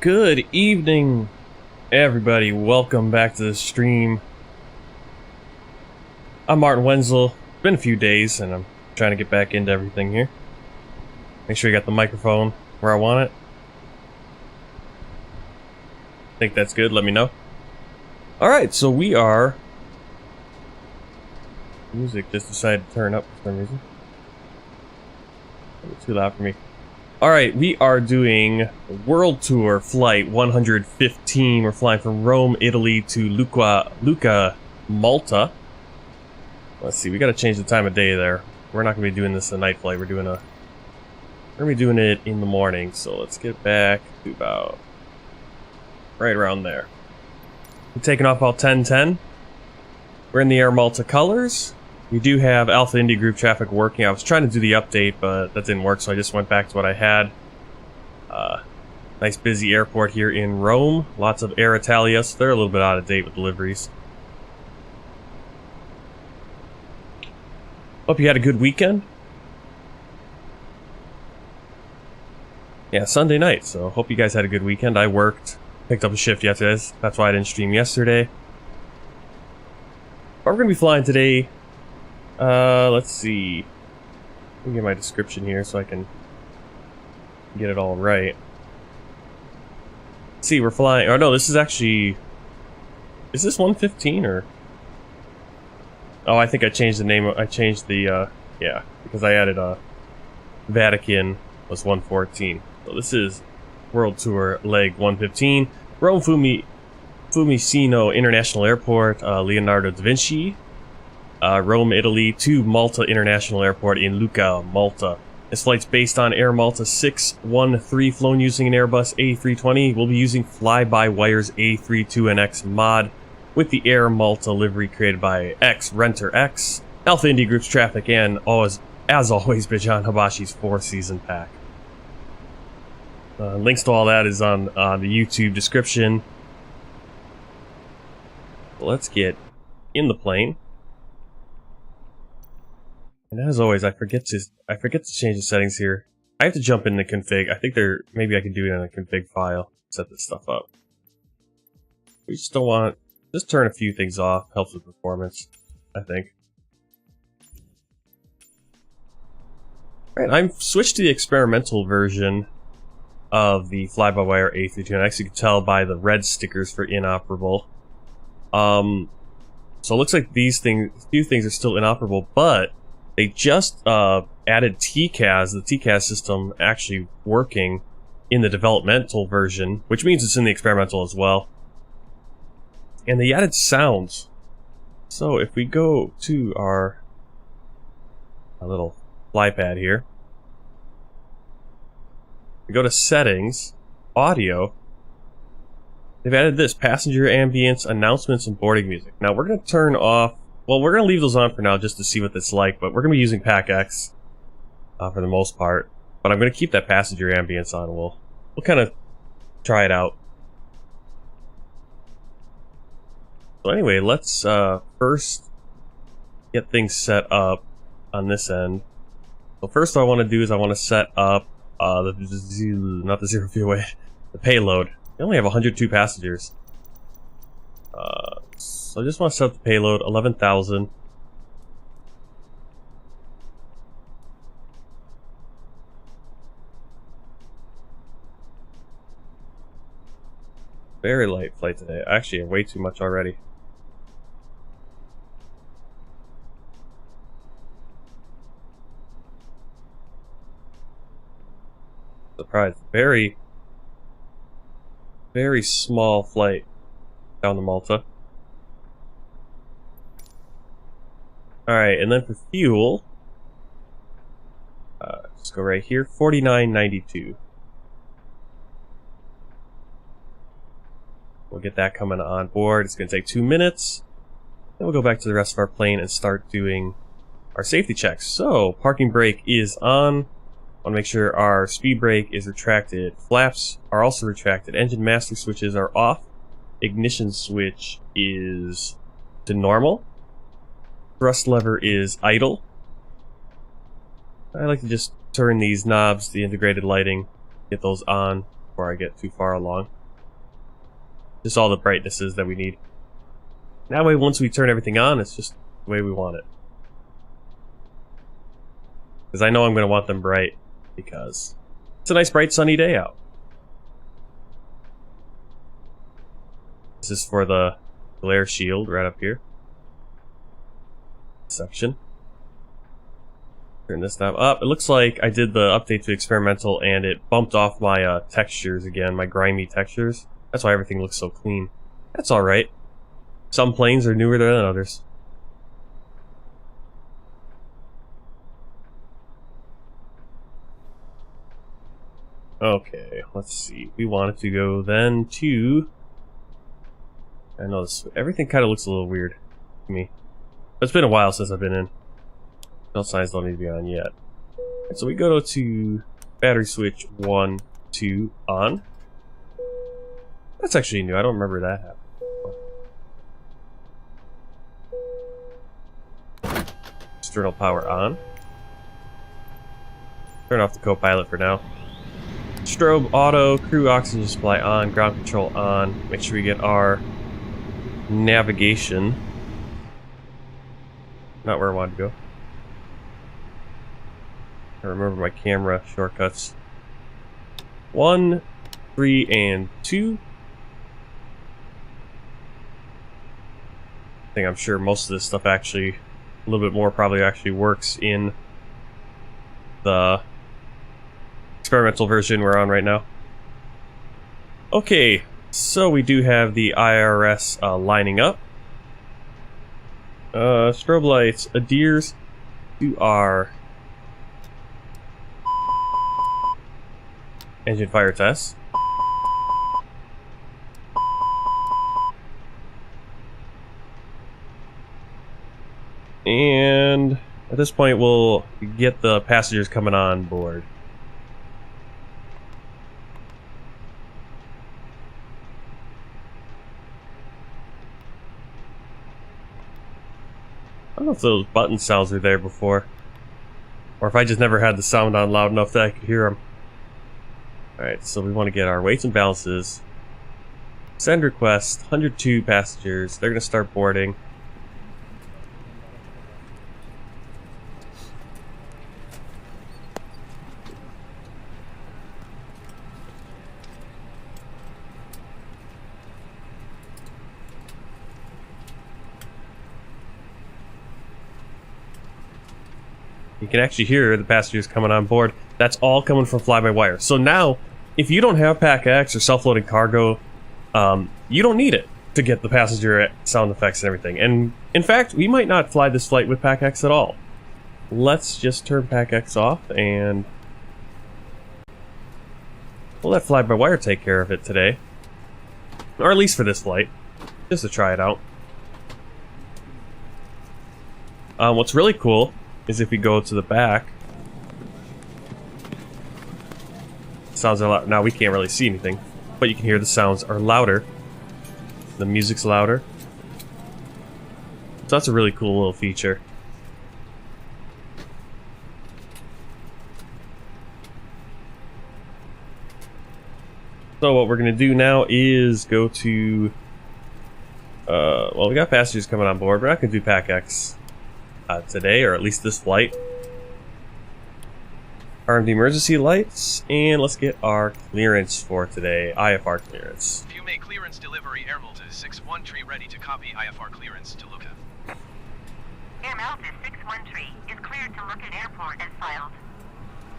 Good evening, everybody. Welcome back to the stream. I'm Martin Wenzel. It's been a few days, and I'm trying to get back into everything here. Make sure you got the microphone where I want it. Think that's good? Let me know. Alright, so we are... Music just decided to turn up for some reason. It's too loud for me. Alright, we are doing World Tour Flight 115. We're flying from Rome, Italy to Luqa, Malta. Let's see, we gotta change the time of day there. We're not gonna be doing this a night flight, we're gonna be doing it in the morning, so let's get back to about right around there. We're taking off about 10:10. We're in the Air Malta colors. We do have Alpha India group traffic working. I was trying to do the update, but that didn't work, so I just went back to what I had. Nice busy airport here in Rome. Lots of Air Italia, so they're a little bit out of date with deliveries. Hope you had a good weekend. Yeah, Sunday night, so hope you guys had a good weekend. I worked, picked up a shift yesterday, that's why I didn't stream yesterday. But we're going to be flying today. Let's see. Let me get my description here so I can get it all right. Let's see, we're flying... Oh, no, this is actually... Is this 115 or... Oh, I think I changed the name. I changed the, yeah, because I added, Vatican was 114. So this is World Tour Leg 115. Rome Fiumicino International Airport, Leonardo da Vinci. Rome, Italy to Malta International Airport in Luqa, Malta. This flight's based on Air Malta 613, flown using an Airbus A320. We'll be using FlyByWire's A32NX mod with the Air Malta livery created by Renter X, Alpha India Group's traffic, and as always, Bijan Habashi's 4-season pack. Links to all that is on the YouTube description. Let's get in the plane. And as always, I forget to change the settings here. I have to jump into config. I think maybe I can do it in a config file. Set this stuff up. We just don't want. Just turn a few things off. Helps with performance, I think. Alright, I've switched to the experimental version of the FlyByWire A32NX. You can tell by the red stickers for inoperable. So it looks like a few things are still inoperable, but they just added TCAS, the TCAS system actually working in the developmental version, which means it's in the experimental as well. And they added sounds. So if we go to our little fly pad here, we go to settings, audio, they've added this, passenger ambience, announcements, and boarding music. Now we're going to turn off, well, we're going to leave those on for now just to see what it's like, but we're going to be using PAC-X for the most part. But I'm going to keep that passenger ambience on, and we'll kind of try it out. So anyway, let's first get things set up on this end. So first what I want to do is I want to set up not the zero fuel weight, the payload. We only have 102 passengers. So I just want to set up the payload, 11,000. Very light flight today. Actually, way too much already. Surprised. Very small flight down to Malta. Alright, and then for fuel, just go right here, 49.92. We'll get that coming on board. It's going to take 2 minutes. Then we'll go back to the rest of our plane and start doing our safety checks. So, parking brake is on. I want to make sure our speed brake is retracted. Flaps are also retracted. Engine master switches are off. Ignition switch is to normal. Thrust lever is idle. I like to just turn these knobs, the integrated lighting, get those on before I get too far along. Just all the brightnesses that we need. That way, once we turn everything on, it's just the way we want it. Because I know I'm going to want them bright, because it's a nice, bright, sunny day out. This is for the glare shield right up here. Section. Turn this knob up. It looks like I did the update to experimental and it bumped off my textures again, my grimy textures. That's why everything looks so clean. That's alright. Some planes are newer than others. Okay, let's see. We wanted to go then to... I know this, everything kind of looks a little weird to me. It's been a while since I've been in. No signs don't need to be on yet. Right, so we go to battery switch 1, 2, on. That's actually new. I don't remember that happening. External power on. Turn off the co-pilot for now. Strobe auto, crew oxygen supply on, ground control on. Make sure we get our navigation. Not where I wanted to go. I remember my camera shortcuts. 1, 3, and 2. I think I'm sure most of this stuff actually, a little bit more probably actually works in the experimental version we're on right now. Okay, so we do have the IRS lining up. Strobe lights adheres to our engine fire test. And at this point we'll get the passengers coming on board. I don't know if those button sounds were there before, or if I just never had the sound on loud enough that I could hear them. Alright, so we want to get our weights and balances. Send request, 102 passengers. They're going to start boarding. You can actually hear the passengers coming on board. That's all coming from fly-by-wire. So now, if you don't have PAC-X or self-loading cargo, you don't need it to get the passenger sound effects and everything. And in fact, we might not fly this flight with PAC-X at all. Let's just turn PAC-X off and we'll let fly-by-wire take care of it today. Or at least for this flight, just to try it out. What's really cool is if we go to the back, sounds are loud. Now we can't really see anything, but you can hear the sounds are louder. The music's louder. So that's a really cool little feature. So what we're gonna do now is go to well, we got passengers coming on board. We're not gonna do PAC-X today, or at least this flight. Arm the emergency lights, and let's get our clearance for today. Ifr clearance. If you make clearance delivery, Air Malta 613 ready to copy Ifr clearance to Luqa. Air Malta 613 is cleared to Luqa Airport as filed.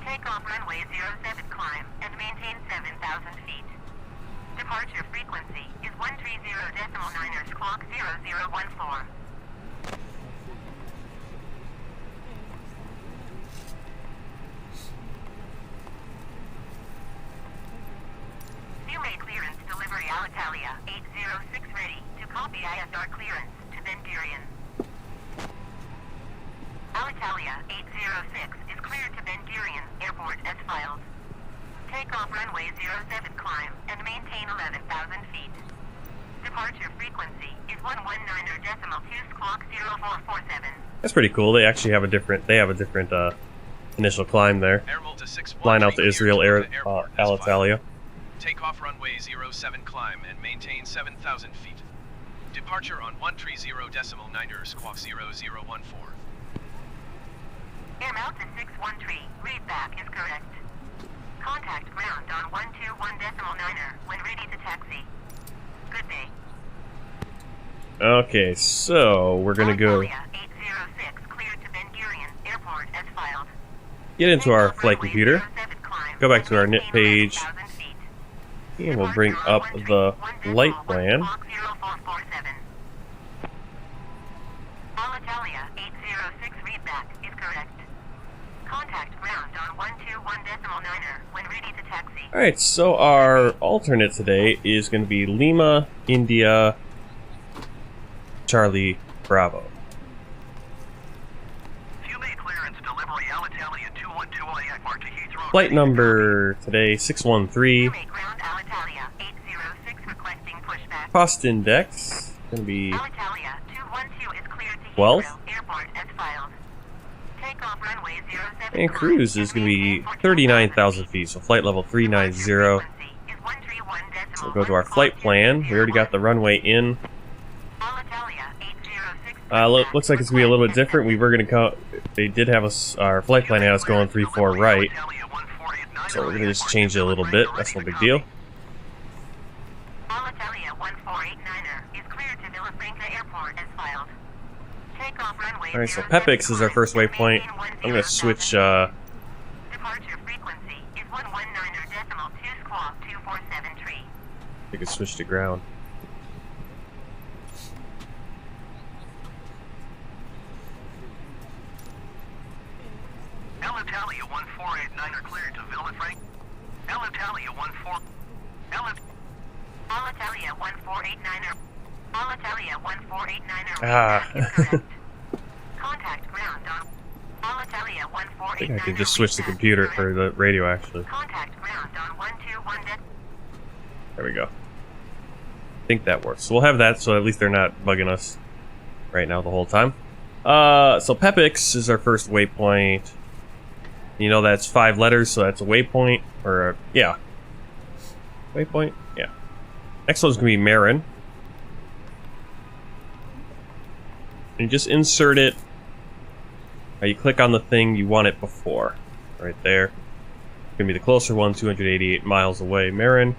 Takeoff runway 07 climb and maintain 7,000 feet. Departure frequency is 130.9 clock 0014. Clearance delivery Alitalia 806 ready to copy ISR clearance to Ben Gurion. Alitalia 806 is cleared to Ben Gurion Airport as filed. Takeoff runway 07 climb and maintain 11,000 feet. Departure frequency is 119.2 clock 0447. That's pretty cool. They actually have a different initial climb there. Flying out to Israel Alitalia. Takeoff runway 07 climb and maintain 7,000 feet. Departure on 130.9 squawk 0014. Air Malta 613, readback is correct. Contact ground on 121.9 when ready to taxi. Good day. Okay, so we're gonna go Alitalia 806 cleared to Ben Gurion Airport as filed. get into our Takeoff flight runway computer, 07 climb go back to our and NIT maintain page, 11,000 feet. and we'll bring up the flight plan. Alitalia 806 readback is correct. Contact ground on 121.9 when ready to taxi. Alright, so our alternate today is going to be Lima, India, Charlie, Bravo. Fuel clearance delivery Alitalia 212 IFR to Heathrow. Flight number today 613. Ground Alitalia 806 requesting pushback. Cost index going to be Alitalia 212 is cleared to 12. Heathrow Airport as filed. Takeoff runway 07 and cruise is going to be 39,000 feet, so flight level 390. So we'll go to our flight plan. We already got the runway in. Looks like it's going to be a little bit different. We were going to go. They did have us. Our flight plan had us going 3-4 right, so we're going to just change it a little bit. That's no big deal. Alitalia 1489 is cleared to Villafranca Airport as filed. Takeoff runway. All right, so Pepix is our first waypoint. I'm going to switch. Departure frequency is 119.2 squawk 2473. I could switch to ground. Alitalia 1489 are cleared to Villafranca. Alitalia 14. Alitalia 1489. Alitalia 1489 Ah. is correct. Contact ground on Alitalia I 1489. think I could just switch the computer or the radio actually. Contact ground on 121. There we go. I think that works. So we'll have that, so at least they're not bugging us right now the whole time. So Pepix is our first waypoint. You know that's 5 letters, so that's a waypoint, or yeah, waypoint. Yeah. Next one's gonna be Marin. And you just insert it. Or you click on the thing you want it before, right there. It's gonna be the closer one, 288 miles away, Marin.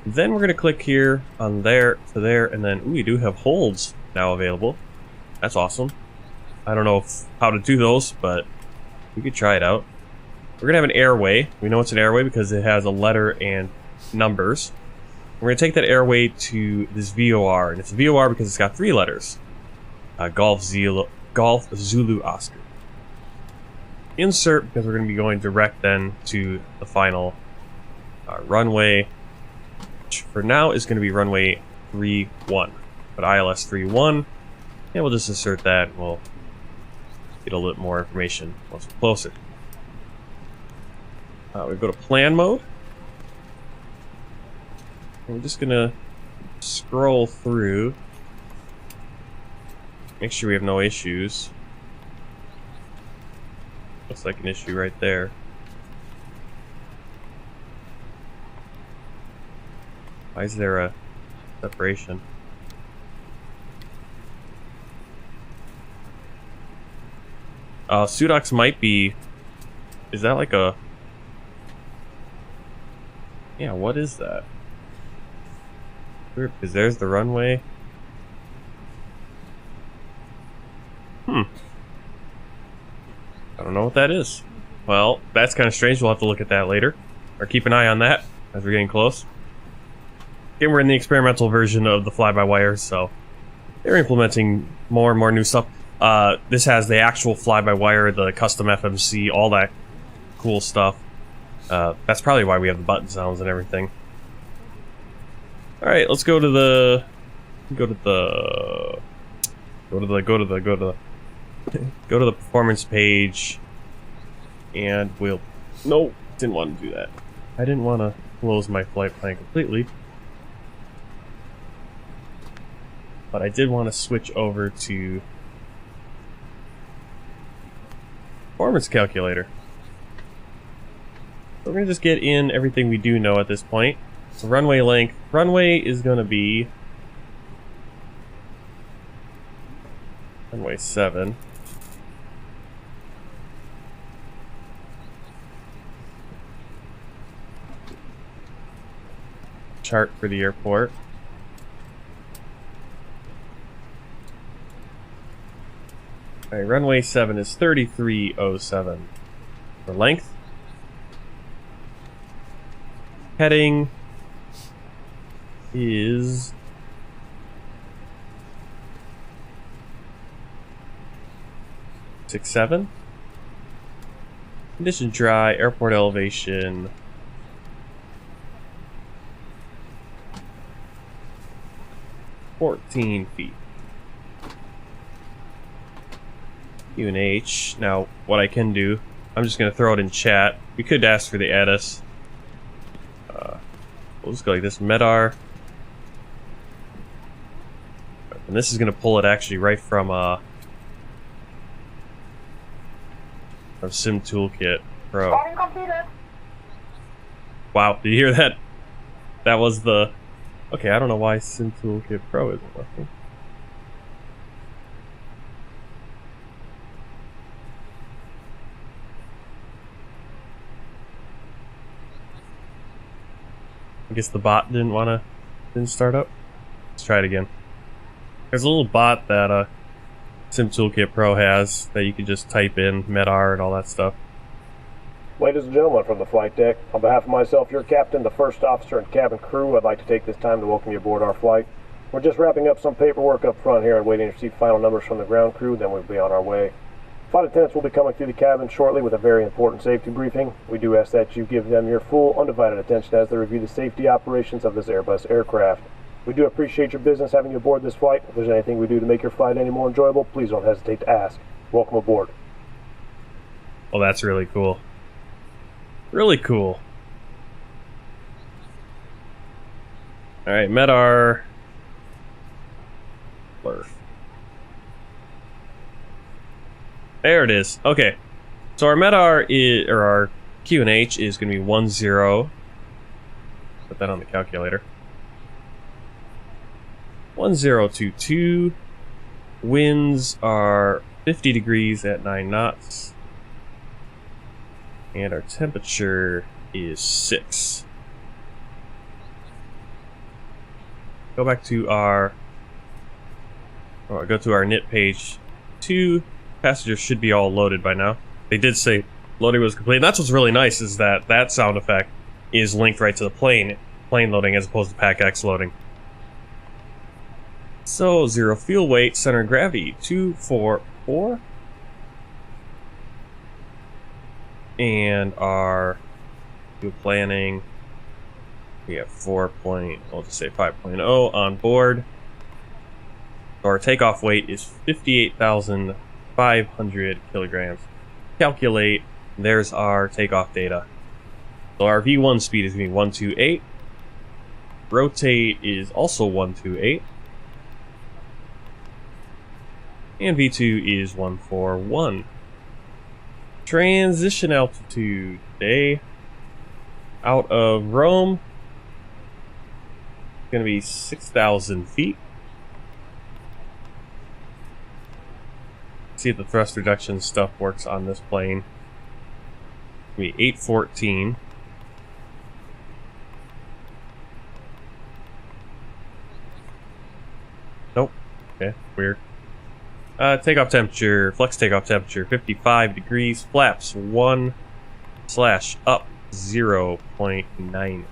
Then we're gonna click here on there to there, and then ooh, we do have holds now available. That's awesome. I don't know how to do those, but we could try it out. We're gonna have an airway. We know it's an airway because it has a letter and numbers. We're gonna take that airway to this VOR, and it's a VOR because it's got 3 letters. Golf Zulu Oscar. Insert because we're gonna be going direct then to the final runway, which for now is gonna be runway 31, but ILS 31, and we'll just insert that. And we'll get a little more information once we're closer. We go to plan mode. And we're just gonna scroll through, make sure we have no issues. Looks like an issue right there. Why is there a separation? Sudox might be. Is that like a? Yeah, what is that? Weird, because there's the runway. I don't know what that is. Well, that's kind of strange. We'll have to look at that later. Or keep an eye on that as we're getting close. Again, we're in the experimental version of the fly-by-wire, so they're implementing more and more new stuff. This has the actual fly-by-wire, the custom FMC, all that cool stuff. That's probably why we have the button sounds and everything. All right, let's go to the performance page, and we'll. No, didn't want to do that. I didn't want to close my flight plan completely, but I did want to switch over to performance calculator. We're gonna just get in everything we do know at this point. So runway length. Runway is going to be runway 7. Chart for the airport. Alright, runway 7 is 3307 for length. Heading is 67. Condition dry, airport elevation 14 feet. UNH. Now, what I can do, I'm just going to throw it in chat. We could ask for the ATIS. We'll just go like this, MEDAR. And this is going to pull it actually right from Sim Toolkit Pro. Wow, did you hear that? That was the... Okay, I don't know why Sim Toolkit Pro isn't working. I guess the bot didn't start up. Let's try it again. There's a little bot that Sim Toolkit Pro has that you can just type in MEDAR and all that stuff. Ladies and gentlemen from the flight deck, on behalf of myself, your captain, the first officer, and cabin crew, I'd like to take this time to welcome you aboard our flight. We're just wrapping up some paperwork up front here and waiting to receive final numbers from the ground crew, then we'll be on our way. Flight attendants will be coming through the cabin shortly with a very important safety briefing. We do ask that you give them your full, undivided attention as they review the safety operations of this Airbus aircraft. We do appreciate your business having you aboard this flight. If there's anything we do to make your flight any more enjoyable, please don't hesitate to ask. Welcome aboard. Well, that's really cool. Really cool. Alright, MEDAR. Blur. There it is. Okay. So our MEDAR is, or our QNH is going to be 10. Put that on the calculator. 1022. Winds are 50 degrees at 9 knots. And our temperature is 6. Go back to our... Oh, go to our NIT page 2. Passengers should be all loaded by now. They did say loading was complete. And that's what's really nice, is that that sound effect is linked right to the plane loading as opposed to PAC-X loading. So, 0 fuel weight, center of gravity, 244. And our fuel planning, we have 5.0 on board. Our takeoff weight is 58,500 kilograms. Calculate, there's our takeoff data. So our V1 speed is going to be 128. Rotate is also 128. And V2 is 141. Transition altitude today out of Rome, going to be 6,000 feet. See if the thrust reduction stuff works on this plane. It'll be 814. Nope. Okay, weird. Takeoff temperature, flex takeoff temperature, 55 degrees, flaps 1/up 0.9.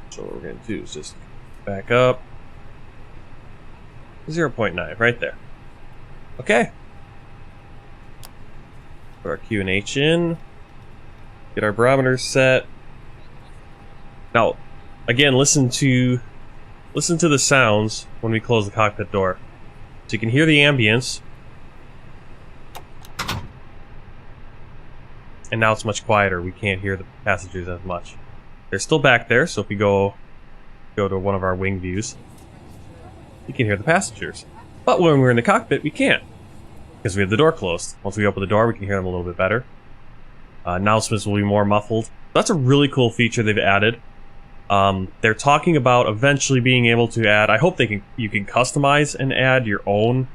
So what we're going to do is just back up 0.9 right there. Okay. Put our QNH in. Get our barometers set. Now, again, listen to the sounds when we close the cockpit door. So you can hear the ambience. And now it's much quieter. We can't hear the passengers as much. They're still back there, so if we go to one of our wing views, you can hear the passengers. But when we're in the cockpit, we can't, because we have the door closed. Once we open the door, we can hear them a little bit better. announcements will be more muffled. That's a really cool feature they've added. They're talking about eventually being able to add, I hope you can customize and add your own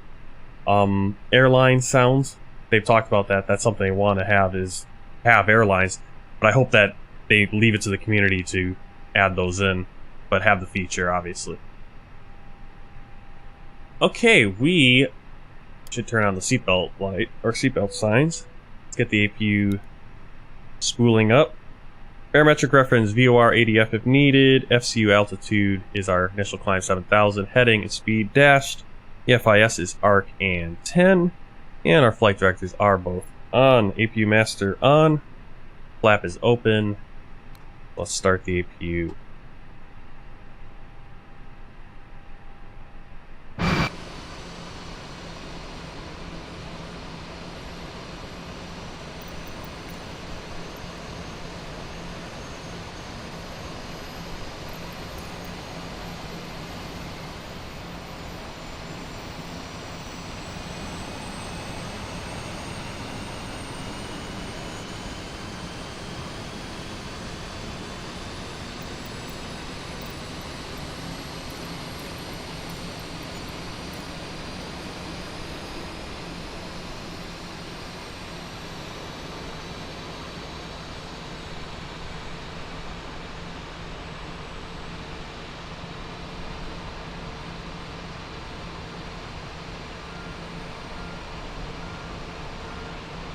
airline sounds. They've talked about that. That's something they want to have, is have airlines. But I hope that they leave it to the community to add those in, but have the feature, obviously. Okay, we should turn on the seatbelt light, or seatbelt signs. Let's get the APU spooling up. Barometric reference VOR ADF if needed. FCU altitude is our initial climb 7,000. Heading and speed dashed. The FIS is ARC and 10. And our flight directors are both on. APU master on. Flap is open. Let's start the APU.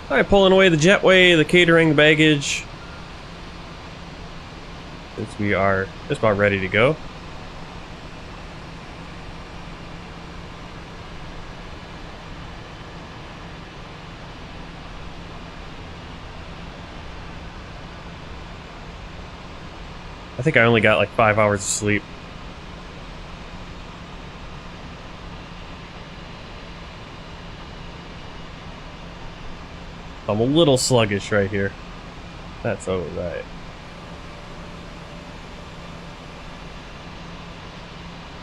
Alright, pulling away the jetway, the catering, the baggage. Since we are just about ready to go. I think I only got like 5 hours of sleep. I'm a little sluggish right here. That's alright.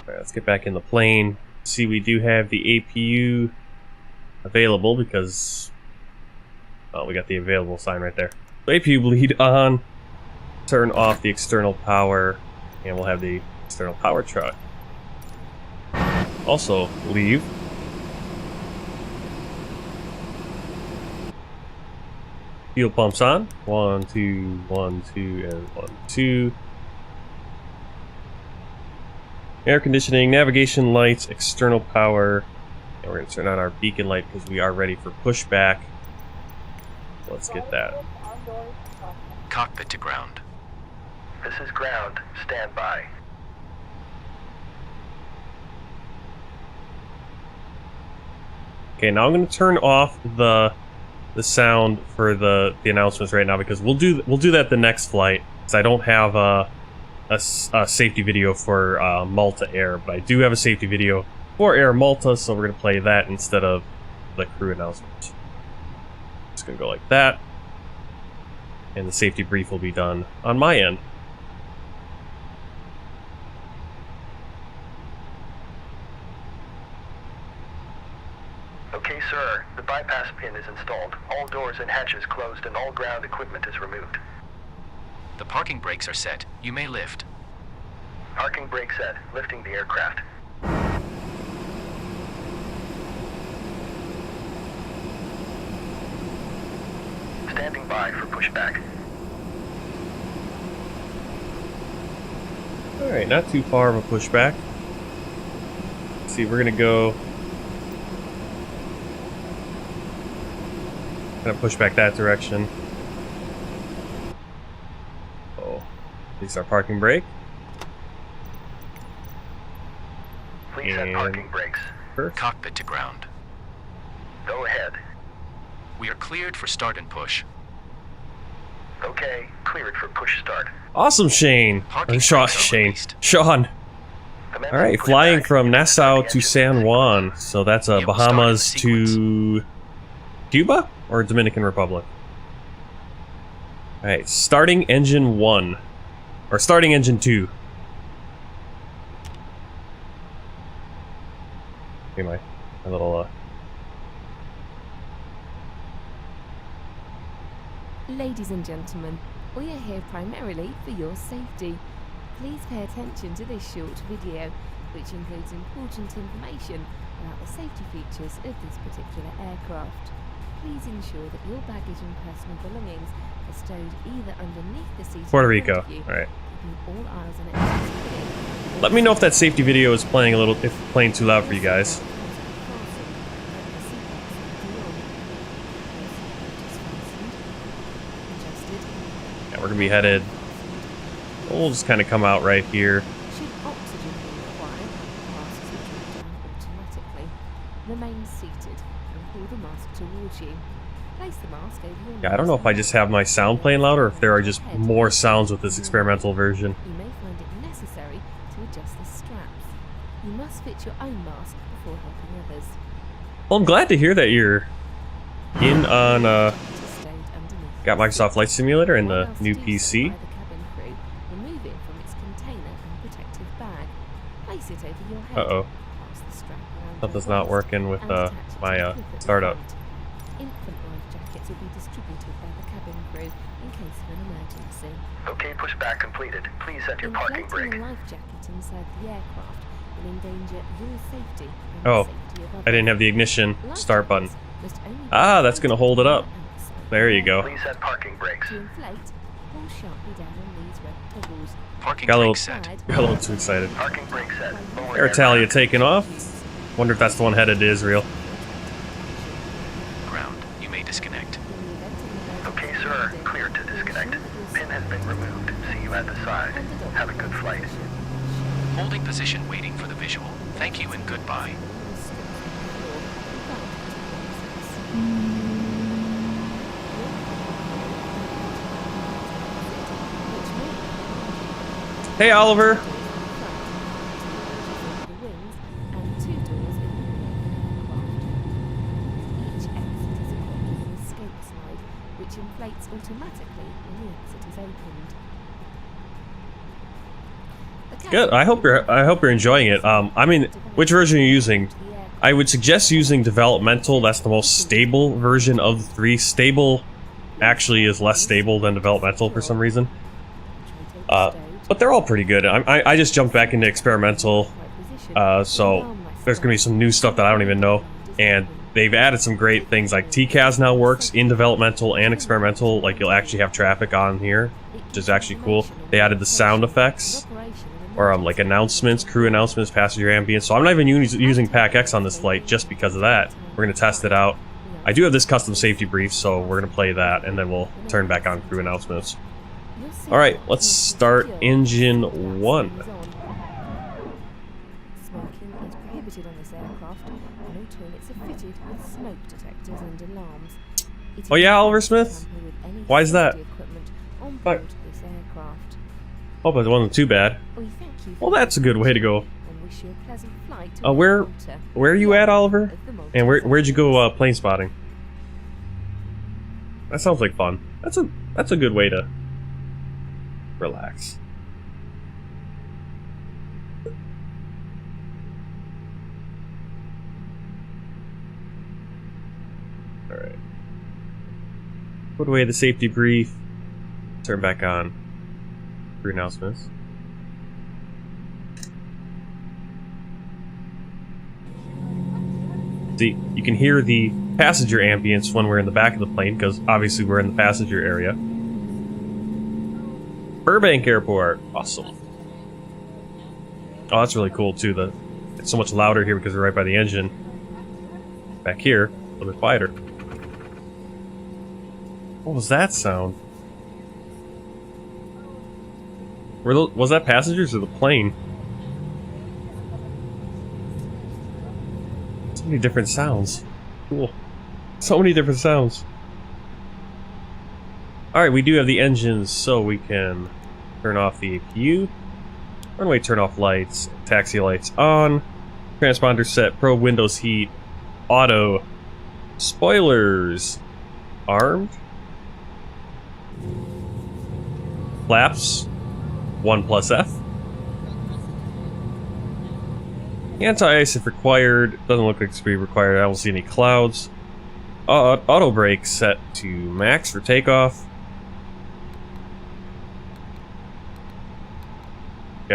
Alright, let's get back in the plane. See, we do have the APU available because... oh, we got the available sign right there. So APU bleed on. Turn off the external power. And we'll have the external power truck. Also, leave. Fuel pumps on. 1, 2, 1, 2, and 1, 2. Air conditioning, navigation lights, external power. And we're going to turn on our beacon light because we are ready for pushback. Let's get that. Cockpit to ground. This is ground. Stand by. Okay, now I'm going to turn off the sound for the announcements right now because we'll do that the next flight. Because I don't have a safety video for Malta Air, but I do have a safety video for Air Malta, so we're gonna play that instead of the crew announcements. It's gonna go like that, and the safety brief will be done on my end. Okay, sir. The bypass pin is installed. All doors and hatches closed and all ground equipment is removed. The parking brakes are set. You may lift. Parking brake set. Lifting the aircraft. Standing by for pushback. Alright, not too far of a pushback. Let's see, we're gonna go... gonna push back that direction. Oh, release our parking brake. Please set parking brakes. First. Cockpit to ground. Go ahead. We are cleared for start and push. Okay, cleared for push start. Awesome, Shane. Or Sean. Alright, flying from Nassau to San Juan. So that's Bahamas to Cuba or Dominican Republic. Alright, starting engine 1. Or starting engine 2. Okay, my little Ladies and gentlemen, we are here primarily for your safety. Please pay attention to this short video, which includes important information about the safety features of this particular aircraft. Please ensure that your baggage and personal belongings are stowed either underneath the seat Puerto in front Rico. of you, All right. keeping all eyes on it. Let me know if that safety video is playing a little, if playing too loud for you guys. Yeah, we're gonna be headed. We'll just kind of come out right here. Should oxygen be required, masks will drop down automatically. Remain seated and pull the mask towards you. Place the mask over your Yeah, I don't know if I just have my sound playing loud or if there are just more sounds with this experimental version. You may find it necessary to adjust the straps. You must fit your own mask before helping others. Well, I'm glad to hear that you're in on, Stowed underneath got Microsoft Flight Simulator and the While new else PC. by the cabin crew, remove it from its container and protective bag. Place it over your head. Uh-oh. Pass the strap around Something's your not waist working with and attach it to my the clip at the startup. front. Infant life jackets will be distributed by the cabin crew in case of an emergency. Okay, pushback completed. Please set your parking brake. Inflating a life jacket inside the aircraft will endanger your safety and Oh, the safety of others. I didn't have the ignition Life start button. jackets must only be Ah, that's gonna hold it up. outside There you the go. Please set parking brakes. To inflate, pull sharply down on these red pedals. Parking Got a little, brake set. got a little too excited. Parking brake set. Lower Air Italia aircraft. taking off. Wonder if that's the one headed to Israel. Ground. You may disconnect. In the event of an Okay, emergency, sir. then Clear to disconnect. Pin has been removed. See you at the side. Have a good flight. Holding position waiting for the visual. Thank you and goodbye. Hey, Oliver. The wings and 2 doors in the aircraft. Each exit is equipped with an escape slide, which inflates automatically when the exit is opened. The Good. I hope you're enjoying it. I mean, which version are you using? I would suggest using developmental. That's the most stable version of the three. Stable actually is less stable than developmental for some reason. But they're all pretty good. I just jumped back into experimental, so there's gonna be some new stuff that I don't even know. And they've added some great things like TCAS now works in developmental and experimental. Like you'll actually have traffic on here, which is actually cool. They added the sound effects, or like announcements, crew announcements, passenger ambience. So I'm not even using PAC-X on this flight just because of that. We're gonna test it out. I do have this custom safety brief, so we're gonna play that, and then we'll turn back on crew announcements. Alright, let's start engine 1. Smoking is prohibited on this aircraft, and all toilets are fitted with smoke detectors and alarms. It Oh is yeah, not Oliver to Smith? tamper with any Why is that? safety equipment on Why- board this aircraft. Hope it wasn't too bad. We thank you Well, for that's a good way to go. and wish you a pleasant flight to Where Malta, are you at, Oliver? of the Malta And where'd you Service. go plane spotting? That sounds like fun. That's a good way to relax. Alright. Put away the safety brief. Turn back on. Crew announcements. See, you can hear the passenger ambience when we're in the back of the plane, because obviously we're in the passenger area. Burbank Airport. Awesome. Oh, that's really cool, too. It's so much louder here because we're right by the engine. Back here, a little bit quieter. What was that sound? Was that passengers or the plane? So many different sounds. Cool. So many different sounds. Alright, we do have the engines, so we can turn off the APU. Runway turn off lights. Taxi lights on. Transponder set. Probe windows heat. Auto. Spoilers. Armed. Flaps. 1+F. Anti-ice if required. Doesn't look like it's be required. I don't see any clouds. Auto brake set to max for takeoff.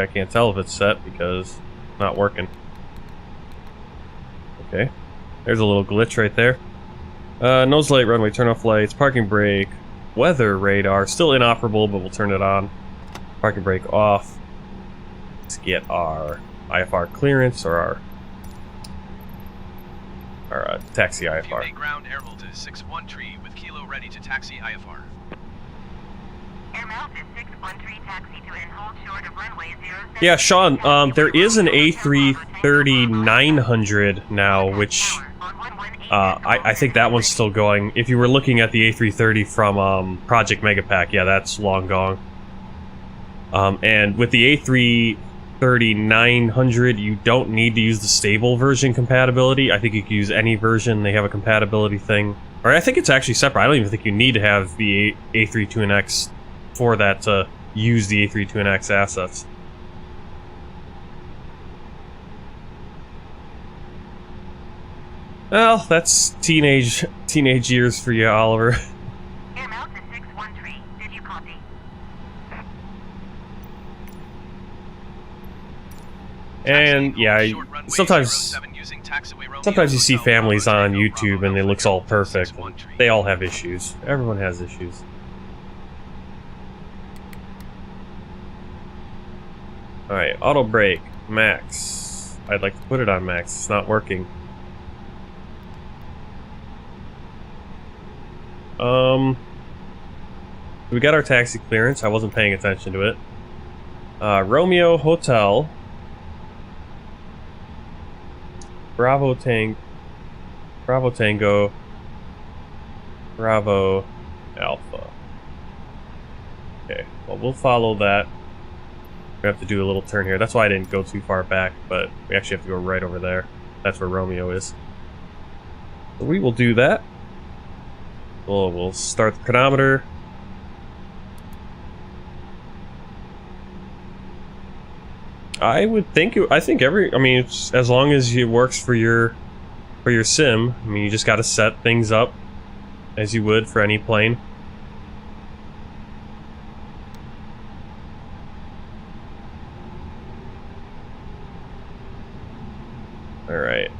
I can't tell if it's set because it's not working. Okay. There's a little glitch right there. Nose light, runway, turn off lights, parking brake, weather radar, still inoperable, but we'll turn it on. Parking brake off. Let's get our Ifr clearance or our taxi IFR. Ground Air Malta 613 with kilo ready to taxi IFR. Air Malta 613 taxi to and hold short of runway 07. Yeah, Sean, there is an A330-900 now, which I think that one's still going. If you were looking at the A330 from Project Megapack, yeah, that's long gone. And with the A330-900, you don't need to use the stable version compatibility. I think you can use any version. They have a compatibility thing. Or I think it's actually separate. I don't even think you need to have the A32NX for that to use the A32NX assets. Well, that's teenage years for you, Oliver. Air Malta 613, did you copy? And yeah, sometimes you see families on YouTube and it looks all perfect. And they all have issues. Everyone has issues. Alright, auto brake, max. I'd like to put it on max. It's not working. We got our taxi clearance. I wasn't paying attention to it. Romeo Hotel. Bravo Tango. Bravo Alpha. Okay, well, we'll follow that. We have to do a little turn here. That's why I didn't go too far back, but we actually have to go right over there. That's where Romeo is. So we will do that. We'll start the chronometer. I think it's, as long as it works for your sim. I mean, you just got to set things up as you would for any plane. All right.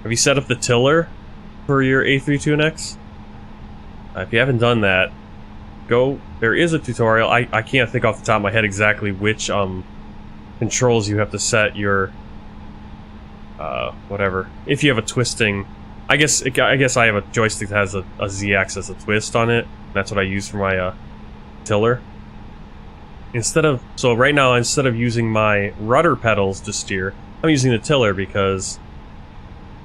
Have you set up the tiller for your A32NX? If you haven't done that, go. There is a tutorial. I can't think off the top of my head exactly which controls you have to set your whatever. If you have a twisting, I guess I have a joystick that has a Z-axis, a twist on it. That's what I use for my tiller. So right now, instead of using my rudder pedals to steer, I'm using the tiller because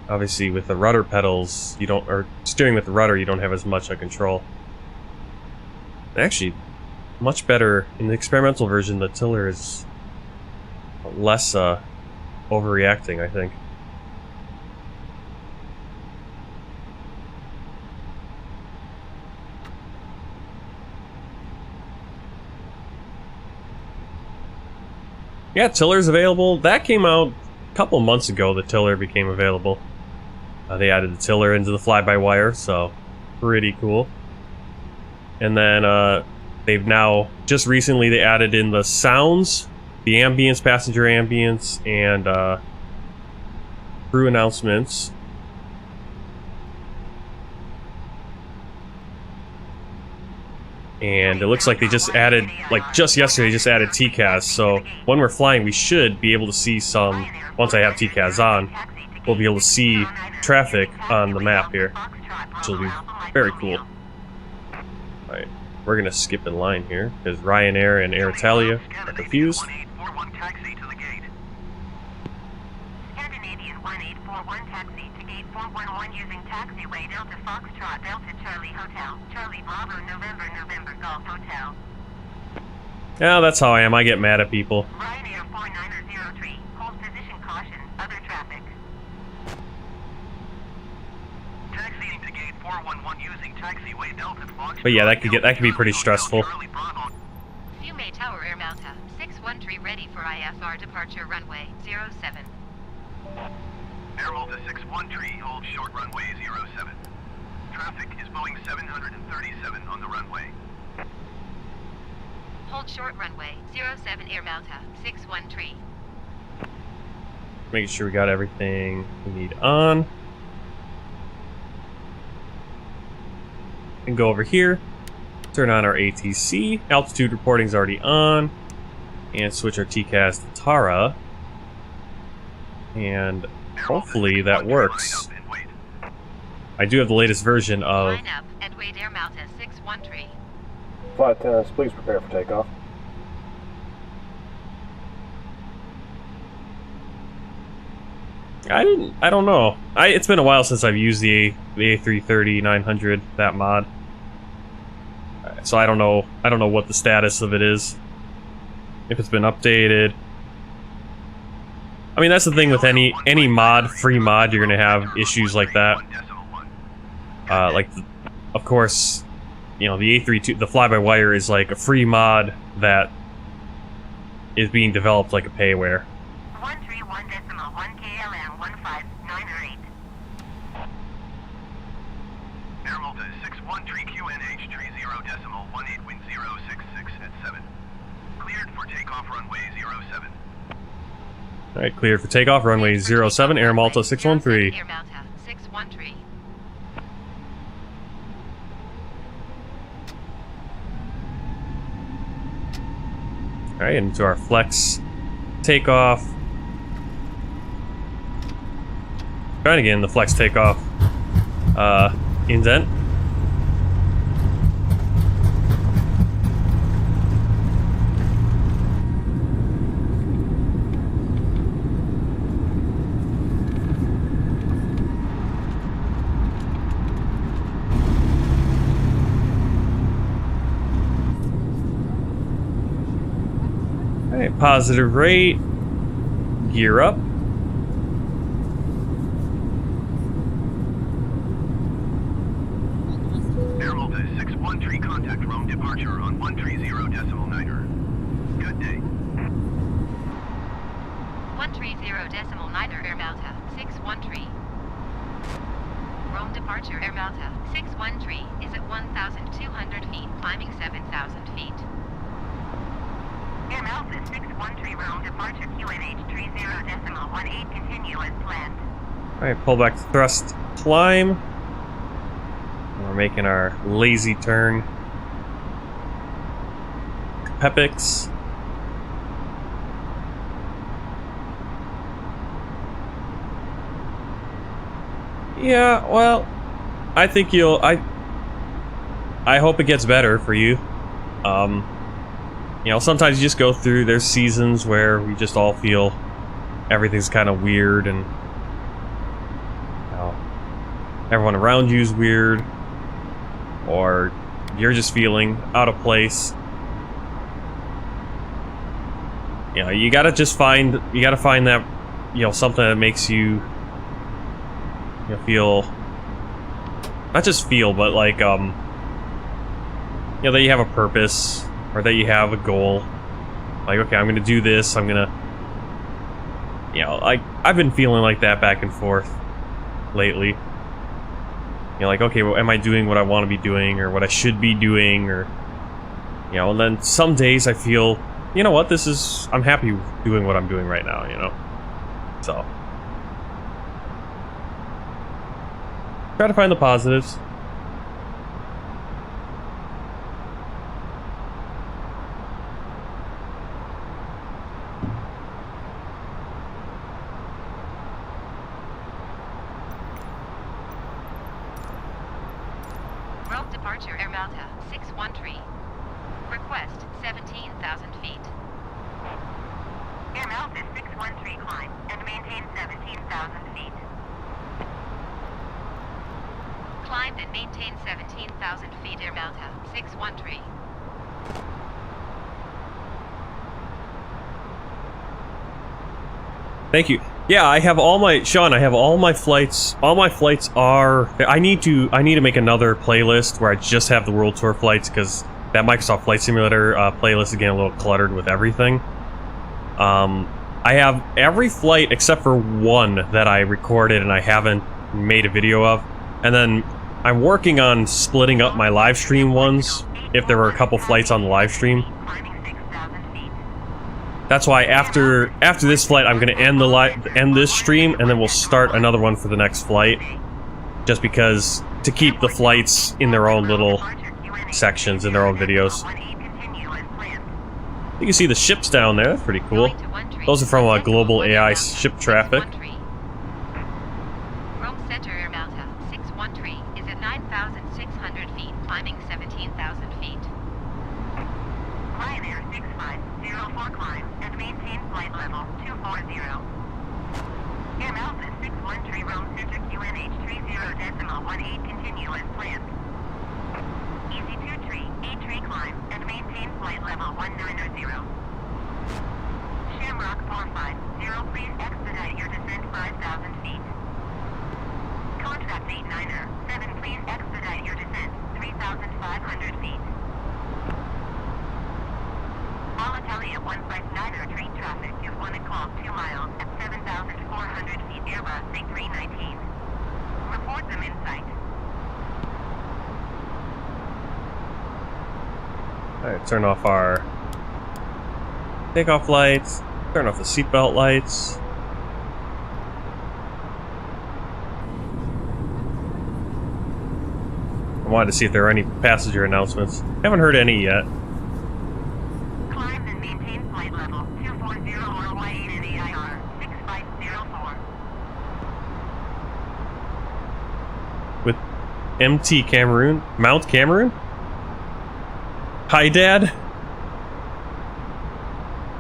obviously with the rudder pedals, or steering with the rudder, you don't have as much control. Actually, much better in the experimental version. The tiller is less overreacting, I think. Yeah, tiller's available. That came out a couple months ago. The tiller became available. They added the tiller into the fly-by-wire, so pretty cool. And then they've now, just recently, they added in the sounds, the ambience, passenger ambience, and crew announcements. And it looks like they just added, just yesterday, just added TCAS. So when we're flying, we should be able to see some, once I have TCAS on, we'll be able to see traffic on the map here, which will be very cool. Alright, we're going to skip in line here, because Ryanair and Air Italia are confused. Scandinavian 1841 taxi to gate 411 using taxiway Delta Foxtrot Delta Charlie Hotel, Charlie Bravo November Golf Hotel. Yeah, that's how I am. I get mad at people. Ryanair 4903, hold position caution, other traffic. Taxiing to gate 411 using taxiway Delta Foxtrot. But yeah, that could be pretty stressful. Fiume Tower Air Malta 613 ready for IFR departure runway 07. Air Malta 613, hold short runway 07. traffic is Boeing 737 on the runway. Hold short runway, 07 Air Malta, 613. Making sure we got everything we need on. And go over here, turn on our ATC. Altitude reporting's already on. And switch our TCAS to Tara. And hopefully that works. I do have the latest version of... Line up and wait Air Malta, 613. Flight attendants, please prepare for takeoff. I don't know. It's been a while since I've used the A330-900, that mod. So I don't know what the status of it is. If it's been updated. I mean, that's the thing with any mod, free mod, you're gonna have issues like that. Of course, you know, the FlyByWire is like a free mod that is being developed like a payware. 131.1 KLM 1598. Air Malta 613 QNH 30.18 wind 066 at 7. Cleared for takeoff runway 07. Alright, cleared for takeoff, runway 07, Air Malta 613. Air Malta, 613. Alright, into our flex takeoff. Trying to get in the flex takeoff indent. Alright, positive rate. Gear up. Air Malta 613 contact Rome departure on 130.9er. Good day. 130.9er Air Malta, 613. Rome departure Air Malta, 613 is at 1,200 feet, climbing 7,000 feet. Air Malta 613 Rome departure QNH 30.18 continue as planned. Alright, pull back to thrust, climb. We're making our lazy turn. Pepix. Yeah, well, I think you'll... I hope it gets better for you. You know, sometimes you just go through, there's seasons where we just all feel everything's kind of weird and, you know, everyone around you is weird, or you're just feeling out of place. You know, you gotta find that, you know, something that makes you know, feel, not just feel, but like, you know, that you have a purpose. Or that you have a goal. Like, okay, I'm gonna do this, I'm gonna... You know, I've been feeling like that back and forth lately. You know, like, okay, well, am I doing what I want to be doing, or what I should be doing, or... You know, and then some days I feel, you know what, I'm happy doing what I'm doing right now, you know? So... Try to find the positives. Departure Air Malta, 613. Request 17,000 feet. Air Malta 613 climb and maintain 17,000 feet. Climb and maintain 17,000 feet Air Malta, 613. Thank you. Yeah, I have all my flights. All my flights are... I need to make another playlist where I just have the World Tour flights, because that Microsoft Flight Simulator playlist is getting a little cluttered with everything. I have every flight except for one that I recorded and I haven't made a video of. And then I'm working on splitting up my live stream ones if there were a couple flights on the live stream. That's why after this flight, I'm gonna end this stream, and then we'll start another one for the next flight. Just because to keep the flights in their own little sections in their own videos. You can see the ships down there. That's pretty cool. Those are from global AI ship traffic. Rome Center Air Malta 613 is at 9,600 feet, climbing 17,000 feet. Ryanair 6504 climb and maintain flight level 240. Air Malta 613 Rome Center QNH 30.18 continue as planned. Easy 23 A3 climb and maintain flight level 190. Shamrock 450 please expedite your descent 5,000 feet. Contract 89er 7 please expedite your descent 3,500 feet. Alitalia 159er train traffic is 1 o'clock 2 miles at 7,400 feet Airbus A319. Report them in sight. Alright, turn off our takeoff lights, turn off the seatbelt lights. I wanted to see if there are any passenger announcements. Haven't heard any yet. Climb and maintain flight level 240 or Y8 and AIR 6504. With MT Cameroon, Mount Cameroon? Hi, Dad.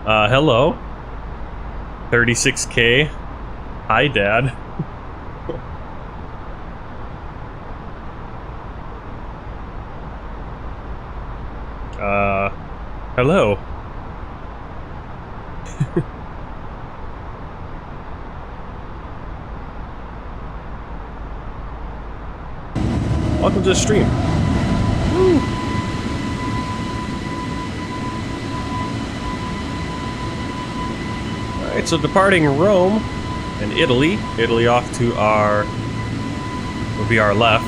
Hello. 36K. Hi, Dad. Hello. Welcome to the stream. Woo. Alright, so departing Rome and Italy. Italy off to our... would be our left.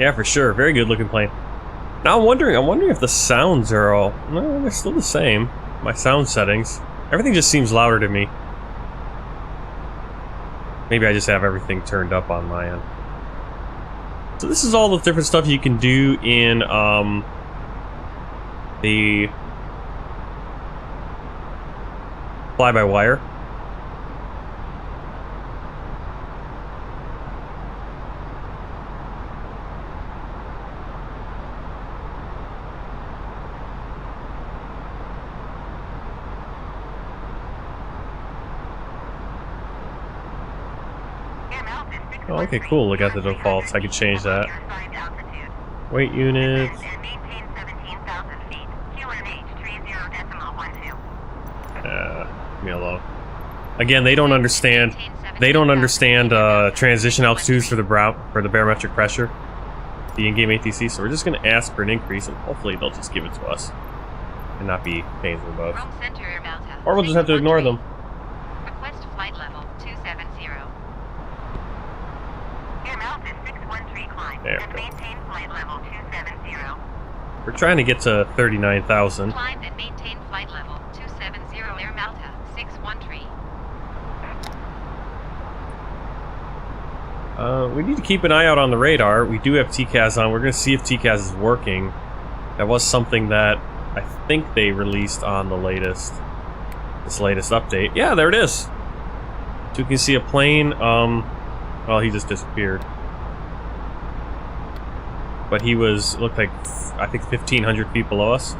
Yeah, for sure. Very good looking plane. Now I'm wondering if the sounds are all... No, they're still the same. My sound settings. Everything just seems louder to me. Maybe I just have everything turned up on my end. So this is all the different stuff you can do in the fly-by-wire. Oh, okay, cool. Look at the defaults. I could change that. Weight units. Leave me alone. Again, they don't understand. They don't understand transition altitudes for the barometric pressure, the in-game ATC. So we're just going to ask for an increase, and hopefully they'll just give it to us and not be pains in the butt. Or we'll just have to ignore them. Request flight level 270. There and maintain flight level 270. We're trying to get to 39,000. Climb and maintain flight level 270 Air Malta 613. We need to keep an eye out on the radar. We do have TCAS on. We're going to see if TCAS is working. That was something that I think they released on the latest, this latest update. Yeah, there it is. So you can see a plane. Well, he just disappeared. But he was, looked like, I think 1,500 feet below us.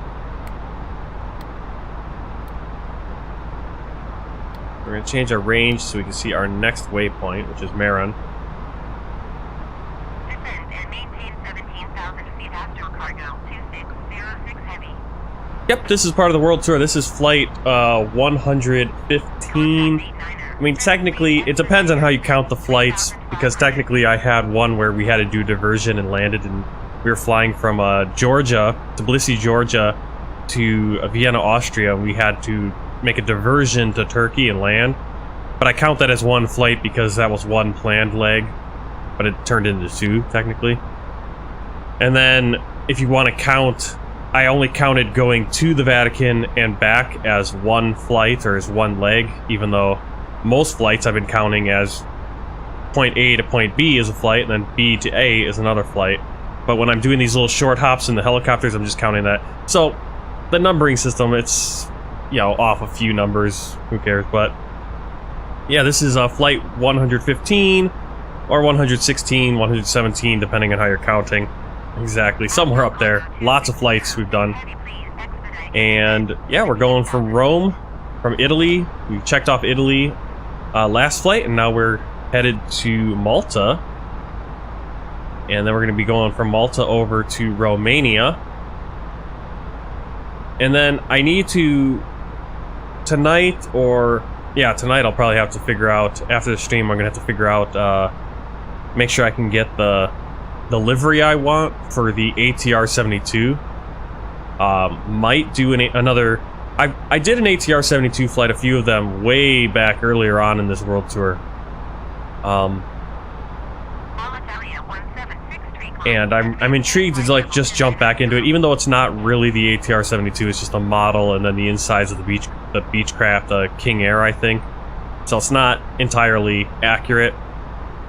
We're going to change our range so we can see our next waypoint, which is Marin. Yep, this is part of the world tour. This is flight 115. I mean, technically, it depends on how you count the flights, because technically I had one where we had to do diversion and landed, and we were flying from Georgia, Tbilisi, Georgia, to Vienna, Austria. We had to make a diversion to Turkey and land. But I count that as one flight because that was one planned leg, but it turned into two, technically. And then, if you want to count, I only counted going to the Vatican and back as one flight, or as one leg, even though most flights I've been counting as point A to point B is a flight, and then B to A is another flight. But when I'm doing these little short hops in the helicopters, I'm just counting that. So, the numbering system, it's, you know, off a few numbers, who cares, but yeah, this is flight 115, or 116, 117, depending on how you're counting. Exactly, somewhere up there. Lots of flights we've done. And yeah, we're going from Rome, from Italy. We checked off Italy last flight, and now we're headed to Malta. And then we're going to be going from Malta over to Romania. And then I need to, tonight, tonight I'll probably have to figure out, after the stream, I'm going to have to figure out, make sure I can get the livery I want for the ATR-72. Might do another, I did an ATR-72 flight, a few of them, way back earlier on in this world tour. And I'm intrigued to like just jump back into it, even though it's not really the ATR-72. It's just a model, and then the insides of the Beechcraft King Air, I think. So it's not entirely accurate,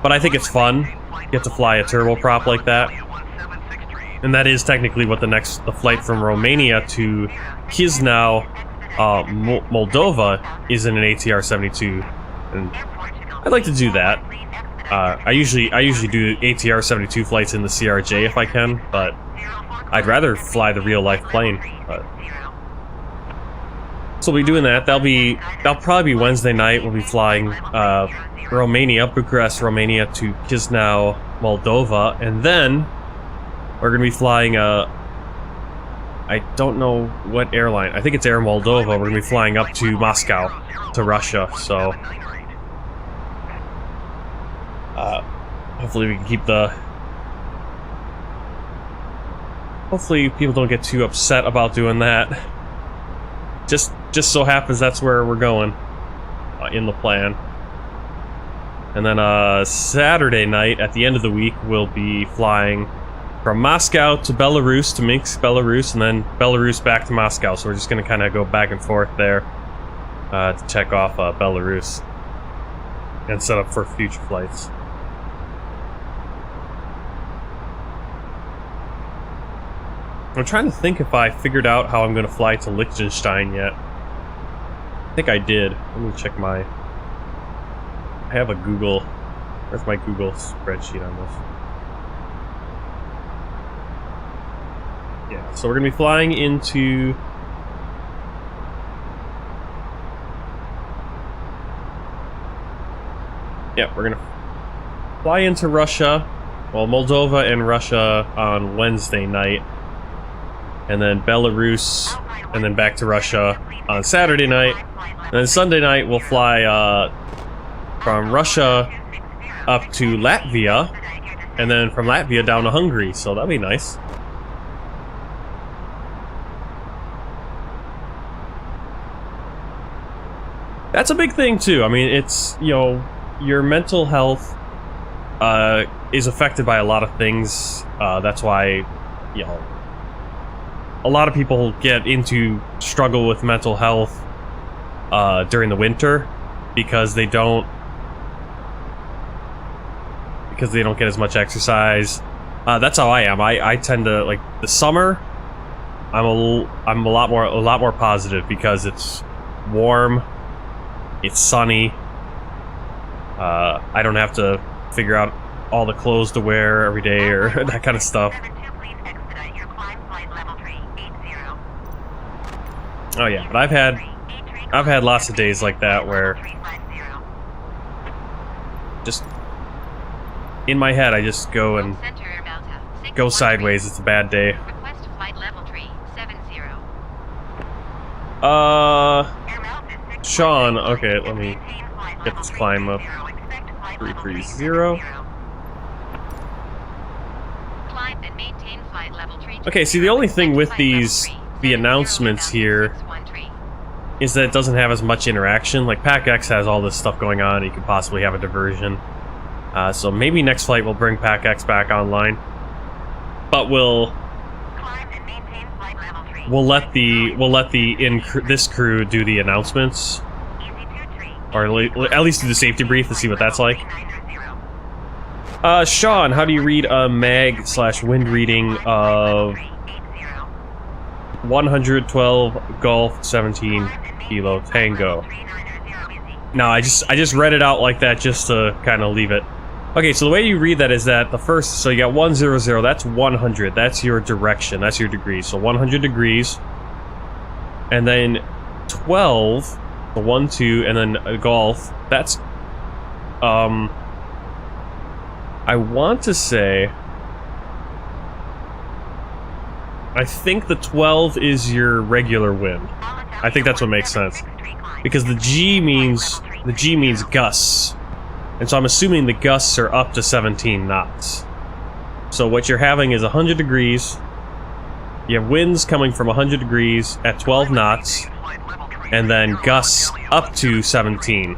but I think it's fun. You get to fly a turboprop like that, and that is technically what the flight from Romania to Chisinau, Moldova, is in an ATR-72, and I'd like to do that. I usually do ATR-72 flights in the CRJ if I can, but I'd rather fly the real-life plane. So we'll be doing that. That'll probably be Wednesday night. We'll be flying Bucharest, Romania to Chisinau, Moldova, and then we're gonna be flying I don't know what airline. I think it's Air Moldova. We're gonna be flying up to Moscow, to Russia. So. Hopefully we can keep hopefully people don't get too upset about doing that. Just so happens that's where we're going in the plan. And then Saturday night, at the end of the week, we'll be flying from Moscow to Belarus, to Minsk, Belarus, and then Belarus back to Moscow. So we're just gonna kind of go back and forth there to check off Belarus and set up for future flights. I'm trying to think if I figured out how I'm going to fly to Liechtenstein yet. I think I did. Let me check I have a Google... Where's my Google spreadsheet on this? Yeah, so we're going to be flying into... Yeah, we're going to fly into Russia, well, Moldova and Russia on Wednesday night. And then Belarus, and then back to Russia on Saturday night. And then Sunday night we'll fly from Russia up to Latvia, and then from Latvia down to Hungary, so that'll be nice. That's a big thing too. I mean, it's, you know, your mental health is affected by a lot of things. That's why, you know, a lot of people struggle with mental health during the winter because they don't get as much exercise. That's how I am. I tend to, like, the summer, I'm a lot more positive because it's warm, it's sunny. I don't have to figure out all the clothes to wear every day or that kind of stuff. Oh yeah, but I've had lots of days like that where just in my head I just go and go sideways. It's a bad day. Sean, okay, let me get this climb up. 330. Climb and maintain flight level 320. Okay, see, the only thing with these, the announcements here, is that it doesn't have as much interaction. Like, PAC-X has all this stuff going on, you could possibly have a diversion. So maybe next flight we'll bring PAC-X back online. But we'll let this crew do the announcements. Or at least do the safety brief to see what that's like. Sean, how do you read a mag/wind reading of 112 Golf 17 Kilo Tango? No, I just read it out like that just to kind of leave it. Okay, so the way you read that is that the first, so you got 100, that's 100, that's your direction, that's your degrees, so 100 degrees, and then 12, the 1, 2, and then a golf, that's, I want to say, I think the 12 is your regular wind. I think that's what makes sense, because the G means gusts. And so I'm assuming the gusts are up to 17 knots. So what you're having is 100 degrees. You have winds coming from 100 degrees at 12 knots. And then gusts up to 17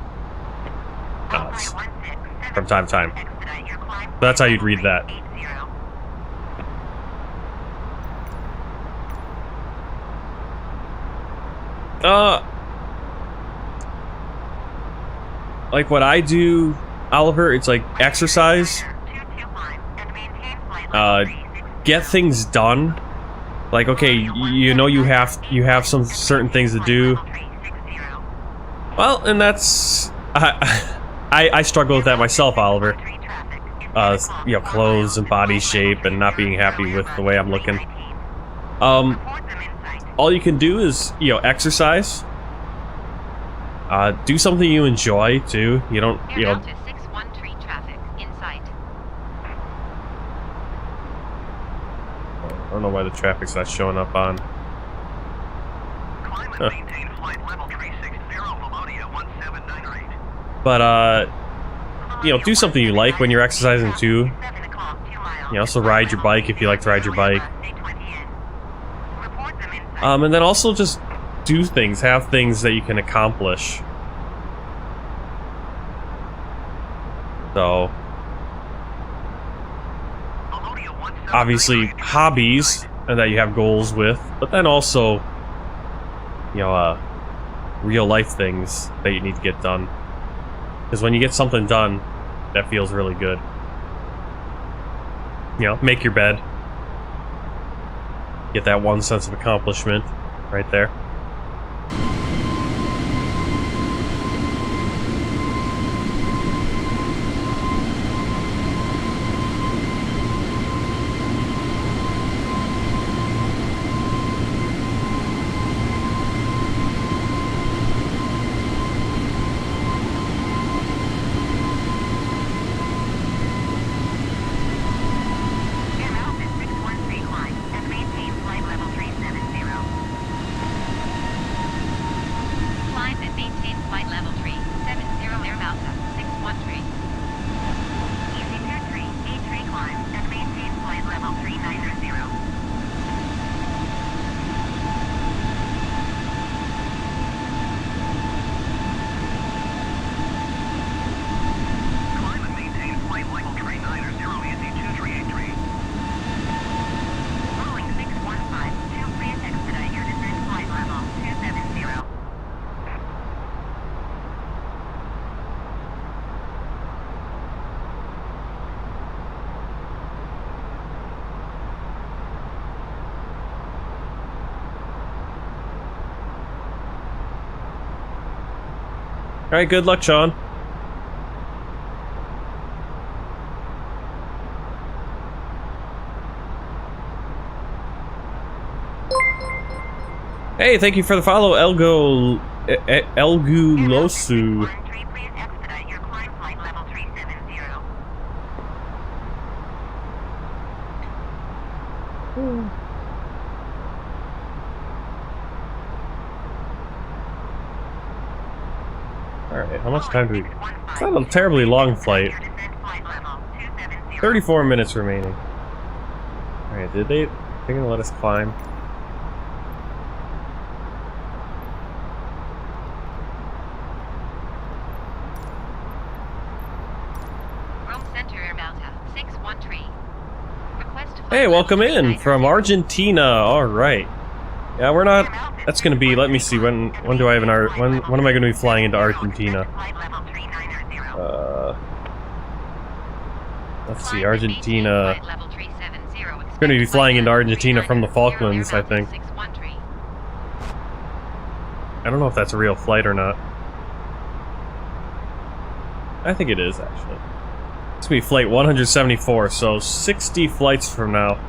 knots from time to time. So that's how you'd read that. Like what I do, Oliver, it's like exercise. Get things done. Like, okay, you know you have some certain things to do. Well, and that's I struggle with that myself, Oliver. You know, clothes and body shape and not being happy with the way I'm looking. All you can do is, you know, exercise. Do something you enjoy too. You don't, you know. I don't know why the traffic's not showing up on. Huh. But you know, do something you like when you're exercising too. You know, also ride your bike if you like to ride your bike. And then also just do things, have things that you can accomplish. So, obviously hobbies and that you have goals with, but then also, you know, real life things that you need to get done. Because when you get something done, that feels really good. You know, make your bed. Get that one sense of accomplishment right there. Alright, good luck, Sean. Hey, thank you for the follow, Elgulosu. Alright, how much time do we... It's not a terribly long flight. 34 minutes remaining. Alright, they're gonna let us climb. Hey, welcome in from Argentina. All right. Yeah, we're not. That's gonna be. Let me see. When do I have when am I gonna be flying into Argentina? Let's see. Argentina. I'm gonna be flying into Argentina from the Falklands, I think. I don't know if that's a real flight or not. I think it is actually. It's gonna be flight 174, so 60 flights from now.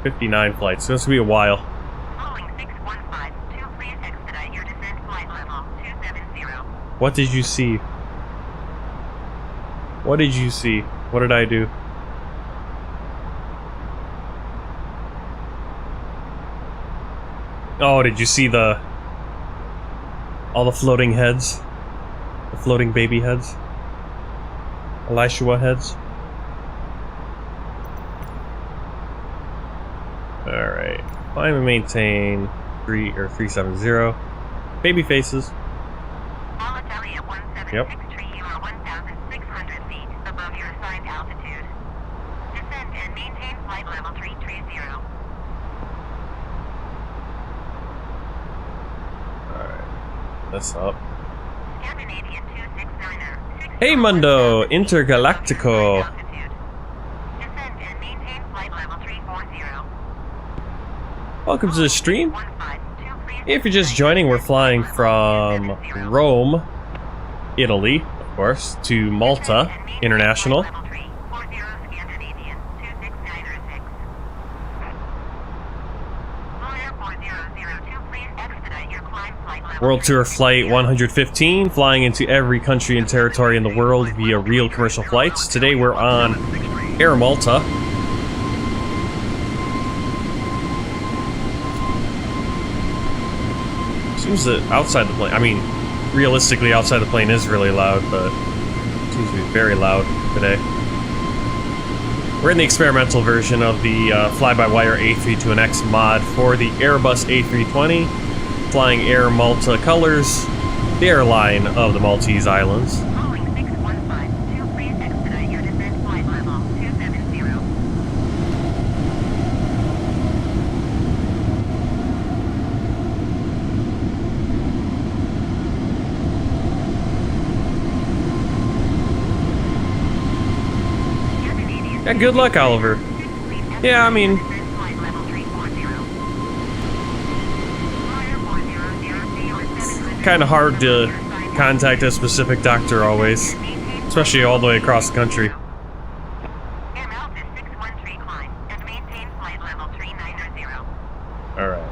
59 flights, so it's gonna be a while. What did you see? What did you see? What did I do? Oh, did you see all the floating heads? The floating baby heads? Elishua heads? Alright. Climb and maintain 370. Baby faces. Yep. You are 1,600 feet above your assigned altitude. Descend and maintain flight level 330. Alright. That's up. Scandinavian 269er. Hey Mundo! Intergalactico! Descend and maintain flight level 340. Welcome to the stream. If you're just joining, we're flying from Rome, Italy, of course, to Malta International. World Tour Flight 115, flying into every country and territory in the world via real commercial flights. Today we're on Air Malta. Seems that outside the plane, I mean, realistically outside the plane is really loud, but it seems to be very loud today. We're in the experimental version of the FlyByWire A32NX mod for the Airbus A320, flying Air Malta colors, the airline of the Maltese Islands. Yeah, good luck, Oliver. Yeah, I mean... kind of hard to contact a specific doctor always. Especially all the way across the country. Alright.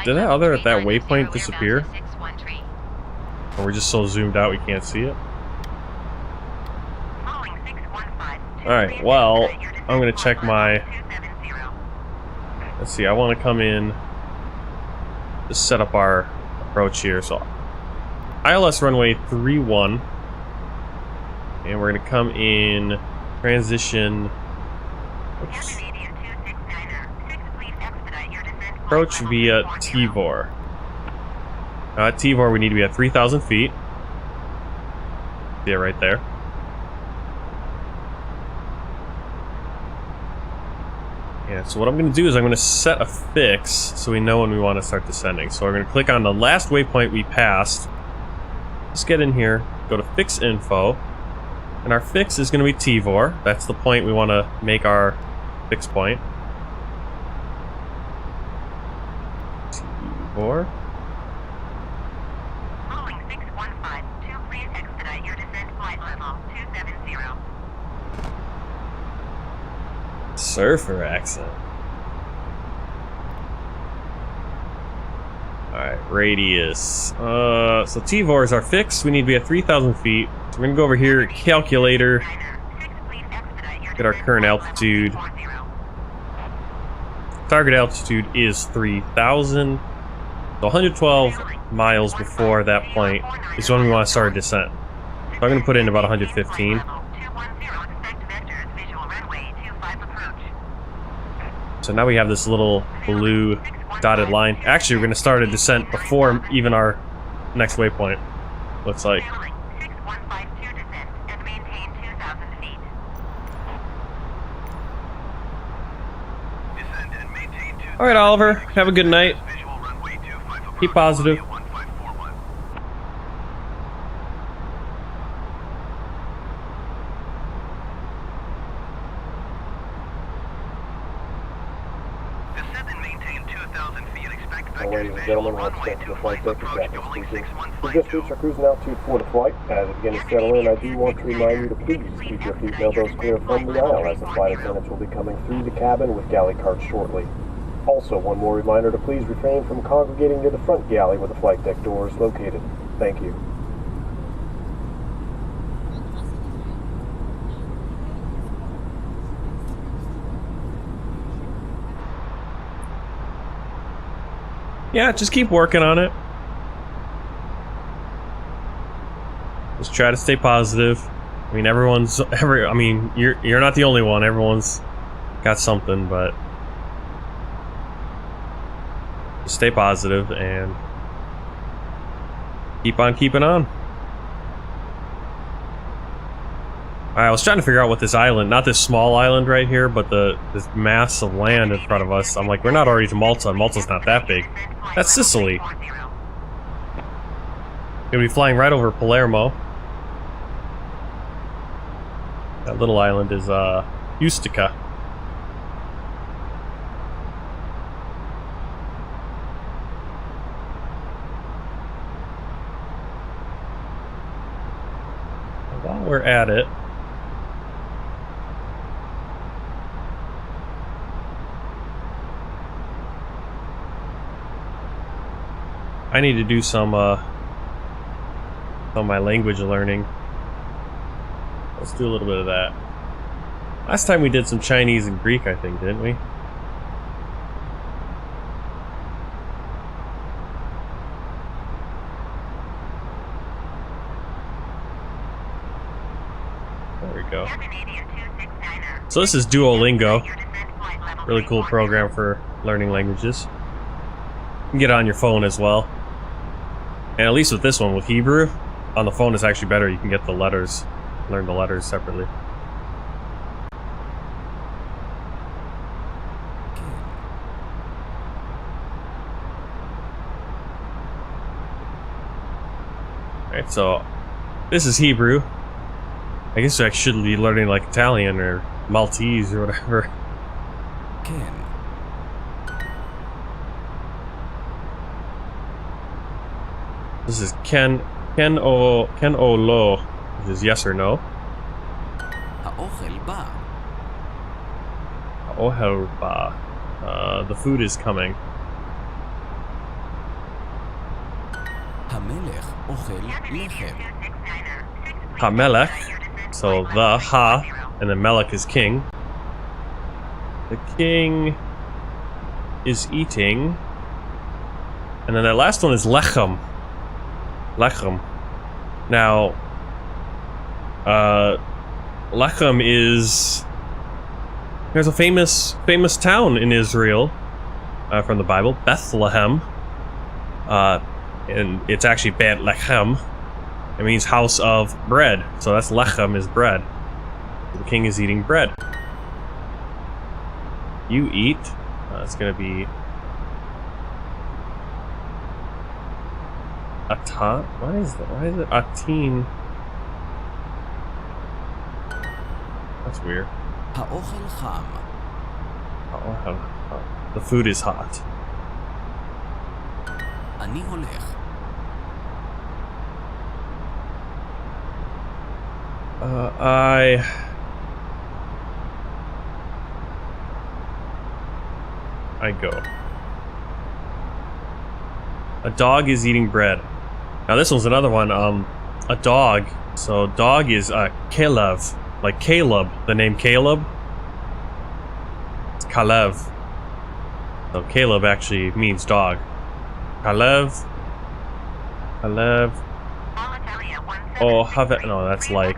Did that other at that waypoint disappear? Or we're just so zoomed out we can't see it? Alright, well, I'm gonna check my... Let's see, I want to come in... Just set up our approach here, so... ILS runway 31. And we're gonna come in... Transition... Oops. Approach via TVOR. At TVOR we need to be at 3,000 feet. See it right there. Yeah, so what I'm going to do is I'm going to set a fix so we know when we want to start descending. So we're going to click on the last waypoint we passed. Let's get in here, go to Fix Info, and our fix is going to be TVOR. That's the point we want to make our fix point. TVOR. Boeing 6152, please expedite your descent flight level 270. Surfer accent. Alright, radius. So TVOR is our fix. We need to be at 3,000 feet. So we're gonna go over here, calculator. Get our current altitude. Target altitude is 3,000. So 112 miles before that point is when we want to start a descent. So I'm going to put in about 115. So now we have this little blue dotted line. Actually, we're going to start a descent before even our next waypoint. Looks like. Alright, Oliver. Have a good night. Keep positive. Ladies and gentlemen, let's get to the flight deck for captain speaking. We just reached our cruising altitude for the flight. As it begins to settle in, I do want to remind you to please keep your seat elbows clear from the aisle, as the flight attendants will be coming through the cabin with galley carts shortly. Also, one more reminder to please refrain from congregating near the front galley where the flight deck door is located. Thank you. Yeah, just keep working on it. Just try to stay positive. I mean, I mean, you're not the only one. Everyone's got something, but just stay positive and keep on keeping on. I was trying to figure out what this island, not this small island right here, but this mass of land in front of us. I'm like, we're not already to Malta, and Malta's not that big. That's Sicily. Gonna be flying right over Palermo. That little island is Ustica. While we're at it, I need to do some my language learning. Let's do a little bit of that. Last time we did some Chinese and Greek, I think, didn't we? There we go. So this is Duolingo. Really cool program for learning languages. You can get it on your phone as well. And at least with this one, with Hebrew, on the phone it's actually better. You can get the letters, learn the letters separately. Alright, so this is Hebrew. I guess I should be learning like Italian or Maltese or whatever. This is Ken o lo, which is yes or no. Ha'ohel ba. The food is coming. Hamelech, so the ha, and then melech is king. The king is eating, and then that last one is lechem. Lechem. Now, Lechem is... There's a famous town in Israel from the Bible, Bethlehem. And it's actually Bet Lechem. It means house of bread. So that's Lechem is bread. The king is eating bread. You eat. It's going to be... Atan? Why is it Atin? That's weird. The food is hot. I go. A dog is eating bread. Now this one's another one. A dog. So dog is kelev, Like Caleb, the name Caleb. It's Kalev. So Caleb actually means dog. Kalev. Kalev. Oh, have it. No, that's like.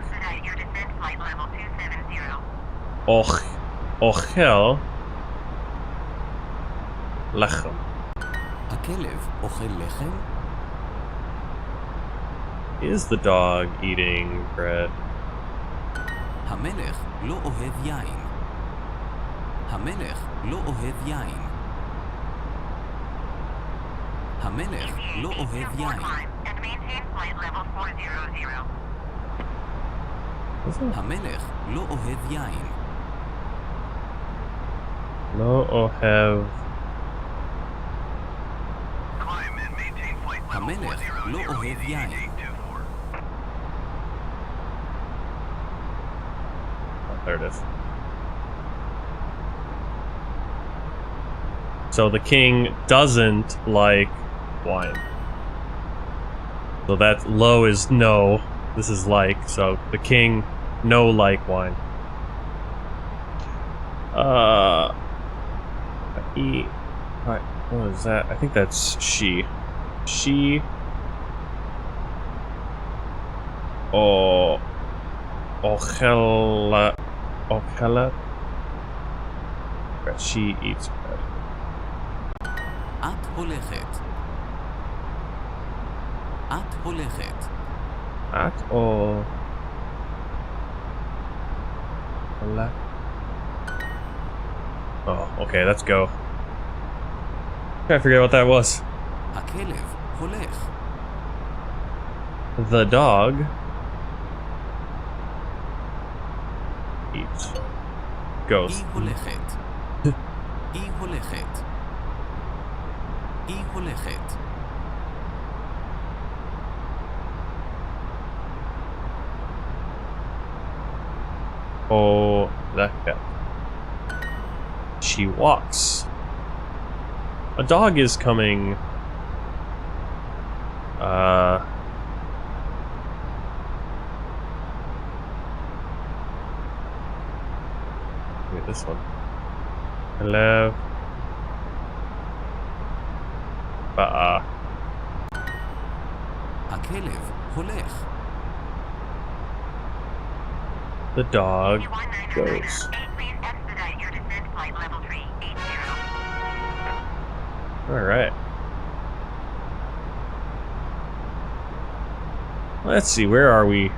Ochel. Lechem. הכלב אוכל לחם? Is the dog eating bread? המלך לא אוהב יין. המלך לא אוהב יין. המלך לא אוהב יין. המלך לא אוהב יין. לא אוהב. המלך לא אוהב יין. There it is. So the king doesn't like wine. So that low is no. This is like. So the king no like wine. What is that? I think that's she. She. Oh. Ochela. Ochela. She eats bread. את הולכת. את הולכת. At or. Oh, okay, let's go. I forget what that was. הכלב הולך. The dog eats. Goes. היא הולכת. היא הולכת. היא הולכת. Oh, that cat. She walks. A dog is coming. Wait, this one. Hello. הכלב הולך. The dog goes. Alright. Let's see, where are we?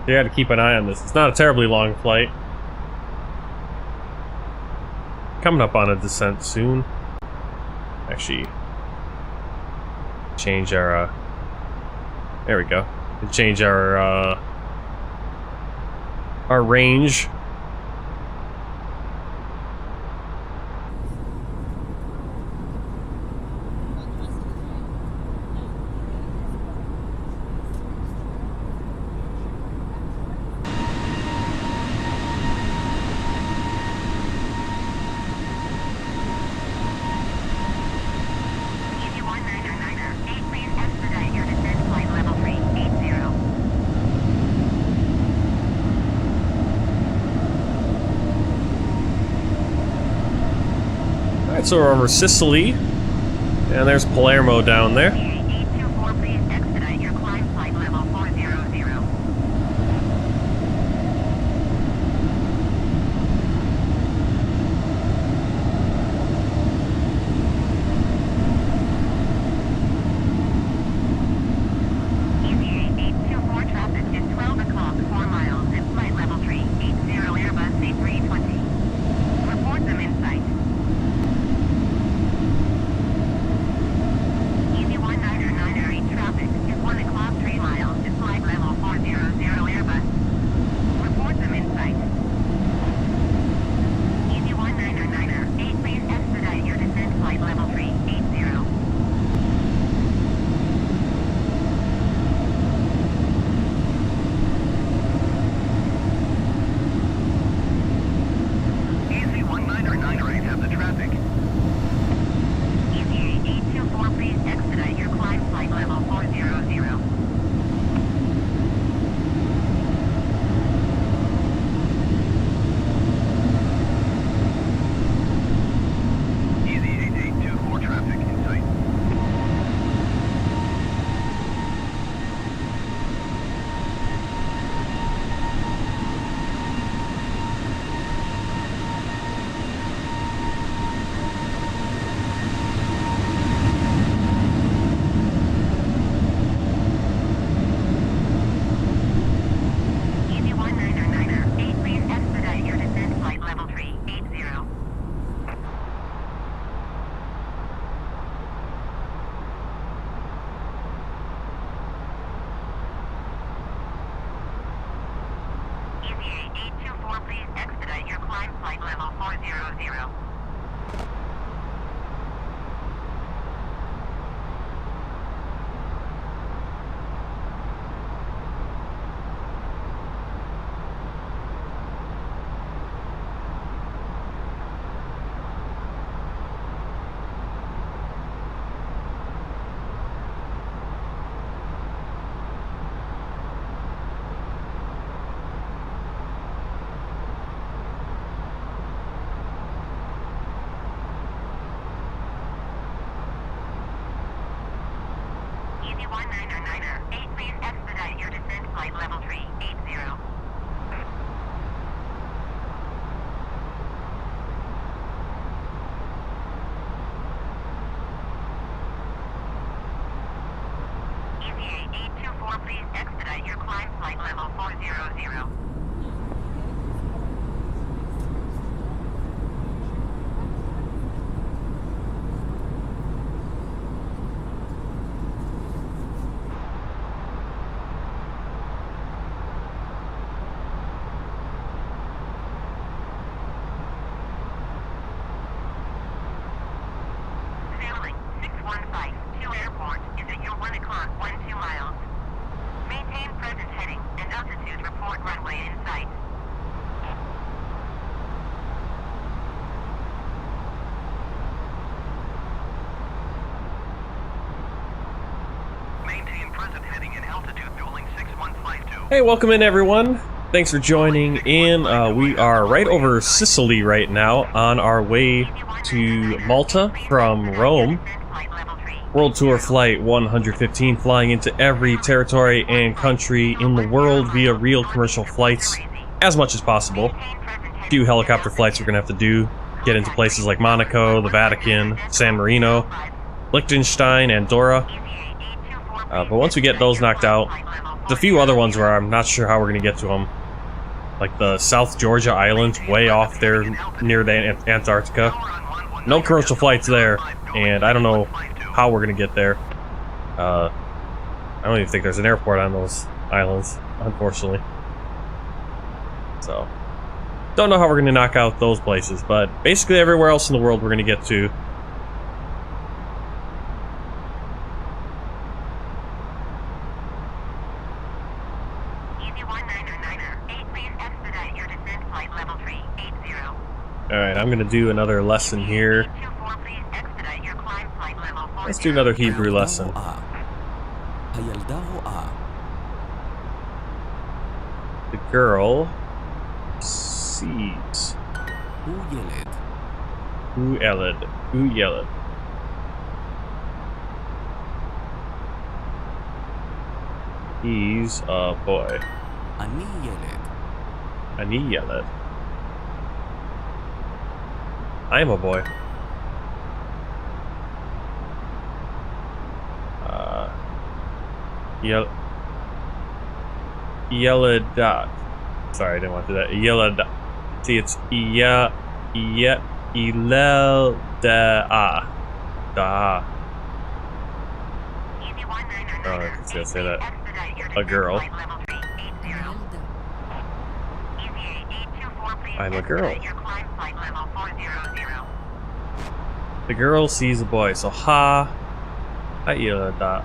You gotta keep an eye on this. It's not a terribly long flight. Coming up on a descent soon. Actually, change our, there we go. Change our range. So we're over Sicily, and there's Palermo down there. EVA 824, please expedite your climb flight level 400. Easy 1909er, 8, please expedite your descent flight level 380. EVA 824, please expedite your climb flight level 400. Sailing 615 to airport is at your 1 o'clock 12 miles. Maintain present heading and altitude report runway in sight. Maintain present heading and altitude fueling 6152. Hey, welcome in everyone. Thanks for joining in. We are right over Sicily right now on our way to Malta from Rome. World Tour Flight 115, flying into every territory and country in the world via real commercial flights as much as possible. A few helicopter flights we're going to have to do. Get into places like Monaco, the Vatican, San Marino, Liechtenstein, Andorra. But once we get those knocked out, there's a few other ones where I'm not sure how we're going to get to them. Like the South Georgia Islands, way off there near the Antarctica. No commercial flights there, and I don't know how we're going to get there. I don't even think there's an airport on those islands, unfortunately. So, don't know how we're going to knock out those places, but basically everywhere else in the world we're going to get to. Easy 1909er, 8, please expedite your descent flight level 380. Alright, I'm going to do another lesson here. 824, please expedite your climb flight level 400. Let's do another Hebrew lesson. הילדה רואה. The girl sees. הוא ילד. Who yelled? Who yelled? He's a boy. אני ילד. Ani yelled. I'm a boy. Yelled. Sorry, I didn't want to do that. Yelled. See, it's ilel da. Easy 1909er, Oh, I was gonna say that. expedite your A descent girl. flight level 380. EVA 824, please I'm a girl. expedite your climb flight level 400. The girl sees a boy, so ha yelled da.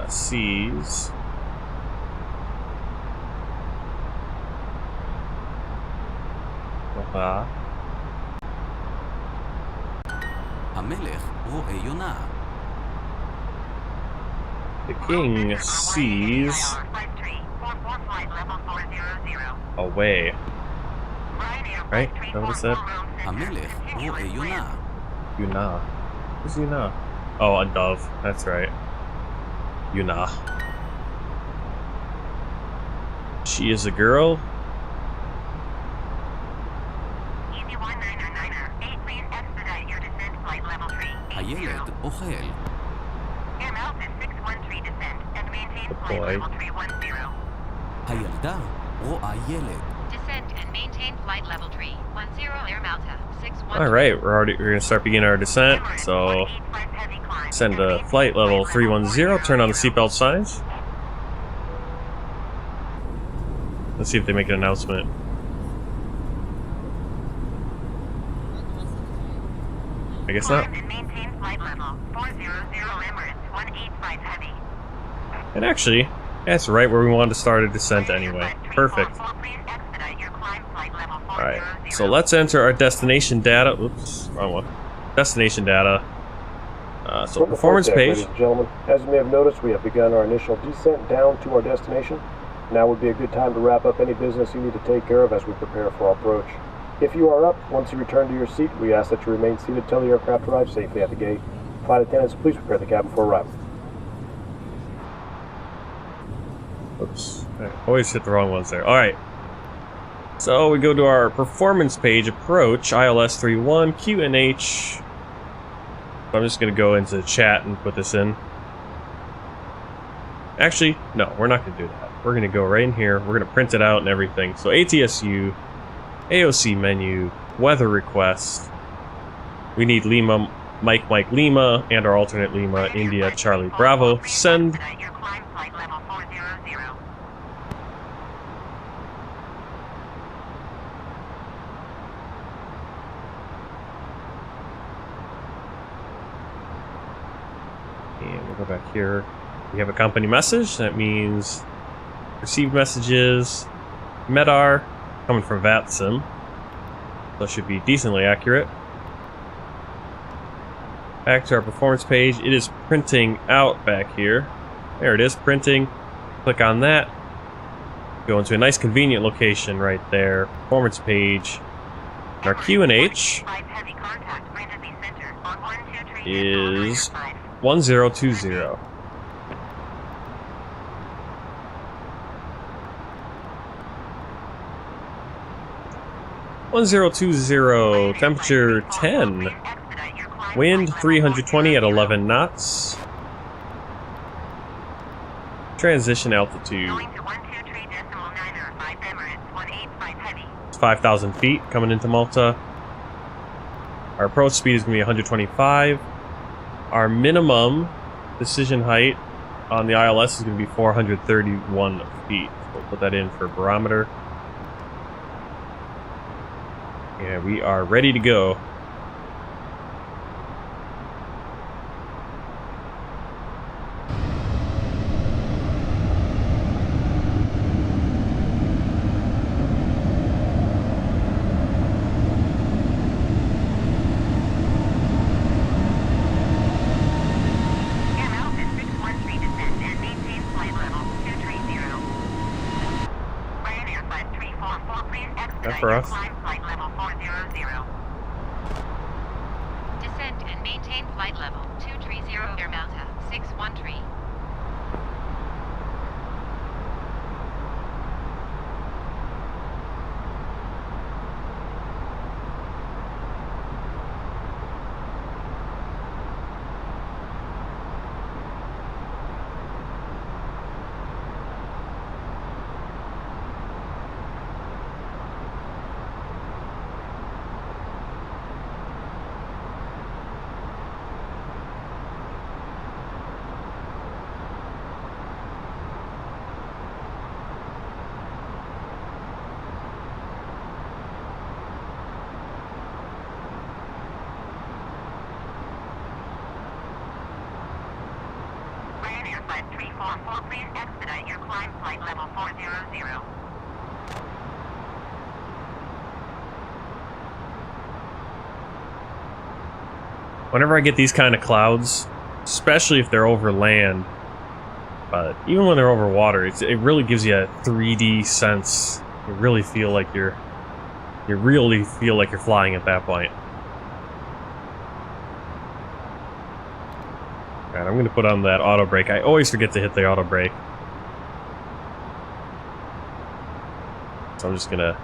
Sees. המלך רואה יונה. The king sees away. Right? Is that what it said? המלך רואה יונה. Yuna. Who's Yuna? Oh, a dove. That's right. Yuna. She is a girl. Easy 1909er, 8, please expedite your descent flight level 380. הילד אוכל. Air Malta 613 descent and maintain Good flight boy. level 310. הילדה רואה ילד. Descend and maintain flight level 310 Air Malta 613. All right, we're gonna start beginning our descent. So send to flight level 310. Turn on the seatbelt signs. Let's see if they make an announcement. I guess not. Climb and maintain flight level 400 Emirates 185 heavy. And actually, that's right where we wanted to start a descent anyway. Perfect. Please expedite your climb flight level 400. Alright, so let's enter our destination data. Oops, wrong one. Destination data. So performance page. Ladies and gentlemen, as you may have noticed, we have begun our initial descent down to our destination. Now would be a good time to wrap up any business you need to take care of as we prepare for our approach. If you are up, once you return to your seat, we ask that you remain seated till the aircraft arrives safely at the gate. Flight attendants, please prepare the cabin for arrival. Oops, I always hit the wrong ones there. Alright. So we go to our performance page, approach, ILS 31, QNH. I'm just going to go into chat and put this in. Actually, no, we're not going to do that. We're going to go right in here. We're going to print it out and everything. So ATSU, AOC menu, weather request. We need Lima, Mike Lima, and our alternate Lima, India, Charlie Bravo. Send. Expedite your climb flight level 400. And we'll go back here. We have a company message. That means received messages. MEDAR coming from VATSIM. So it should be decently accurate. Back to our performance page. It is printing out back here. There it is, printing. Click on that. Go into a nice convenient location right there. Performance page. And our QNH is 1020. Temperature 10. Wind 320 at 11 knots. Transition altitude. It's 5,000 feet coming into Malta. Our approach speed is going to be 125. Our minimum decision height on the ILS is going to be 431 feet. We'll put that in for barometer. And we are ready to go. That for us. Descend and maintain flight level 230 Air Malta 613. Please expedite your climb flight level 400. Whenever I get these kind of clouds, especially if they're over land, but even when they're over water, it really gives you a 3D sense. You really feel like you're flying at that point. Alright, I'm gonna put on that auto brake. I always forget to hit the auto brake. So I'm just gonna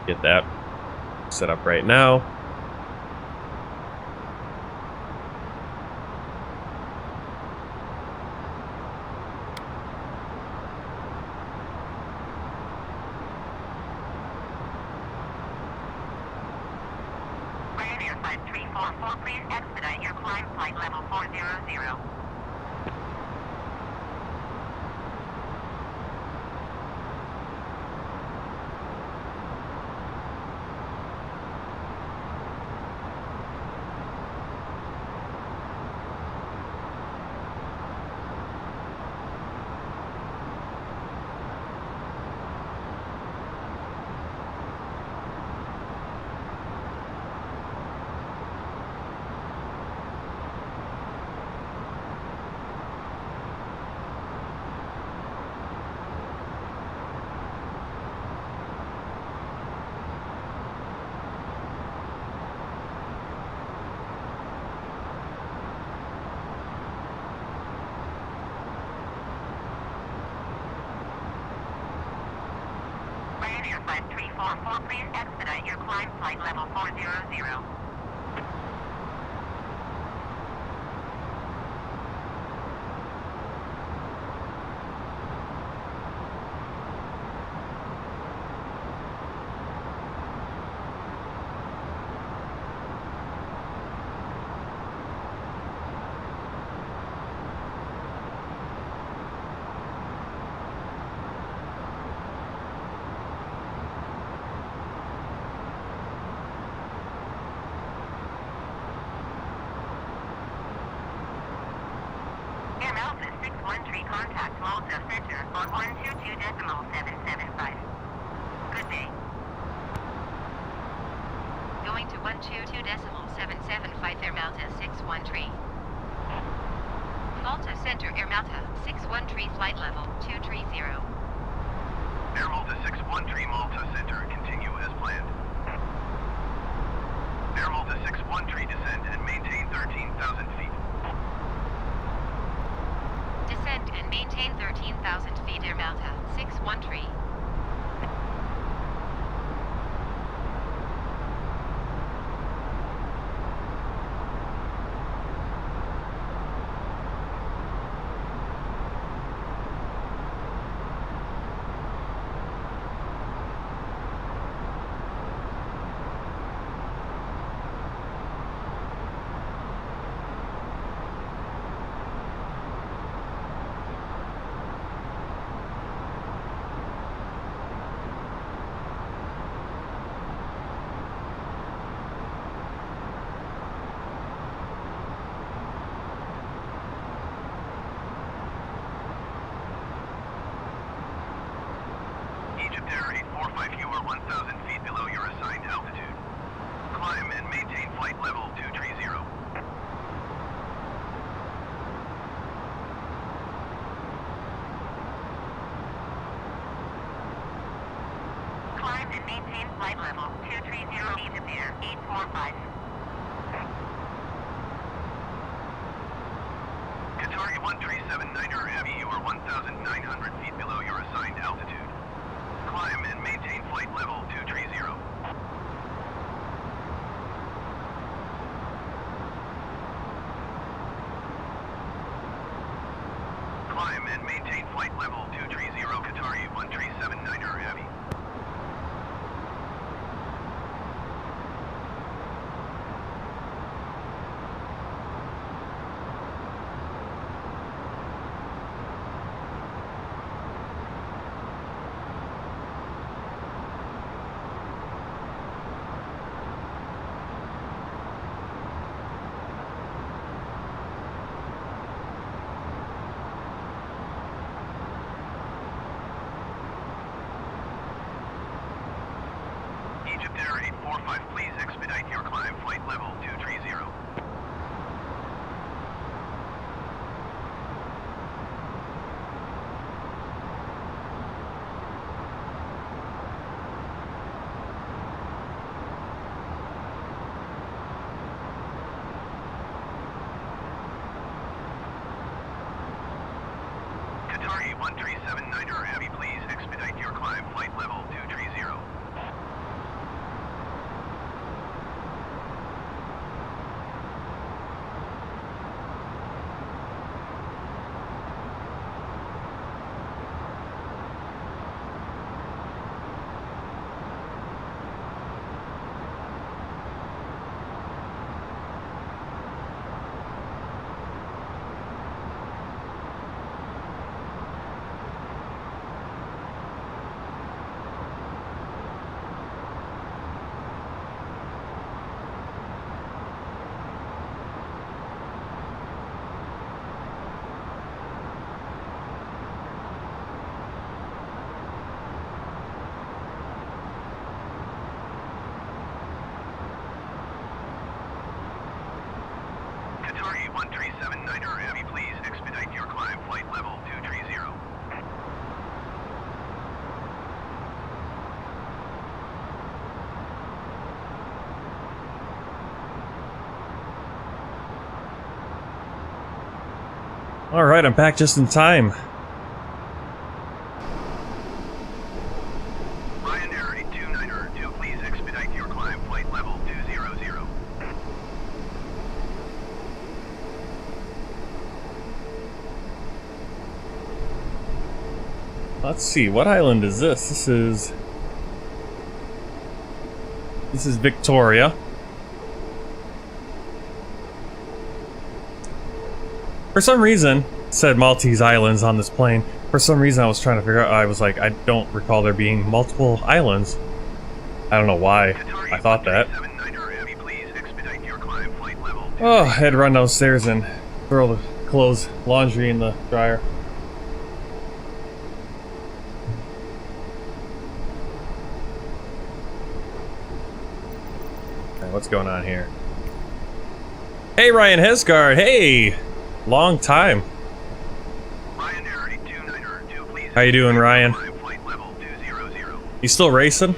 get that set up right now. Please expedite your climb flight level 400. 5534, please expedite your climb flight level 400. Air Malta 613, contact Malta Center on 122.775. Good day. Going to 122.775 Air Malta 613. Malta Center Air Malta 613 flight level 230. Air Malta 613 Malta Center, continue as planned. Air Malta 613 descend and maintain 13,000 feet. Descend and maintain 13,000 feet Air Malta 613. Egypt Air 845, you are 1,000 feet below your assigned altitude. Climb and maintain flight level 230. Climb and maintain flight level 230, Egypt Air 845. Qatari 1379er Heavy, you are 1,900 feet below your assigned altitude. Climb and maintain flight level 230. Climb and maintain flight level 230, Qatari 1379er Heavy. Egypt Air 845, please expedite your climb flight level 230. Qatari 1379er Heavy, please expedite your climb flight level 230. Qatari 1379er Heavy, please expedite your climb flight level 230. All right, I'm back just in time. Ryanair Let's see, what island is this? This is Victoria. For some reason, it said Maltese Islands on this plane. For some reason I was trying to figure out, I was like, I don't recall there being multiple islands. I don't know why I thought that. Oh, I had to run downstairs and throw the clothes, laundry in the dryer. Okay, what's going on here? Hey, Ryan Hesgard, hey! Long time. How you doing, Ryan? You still racing?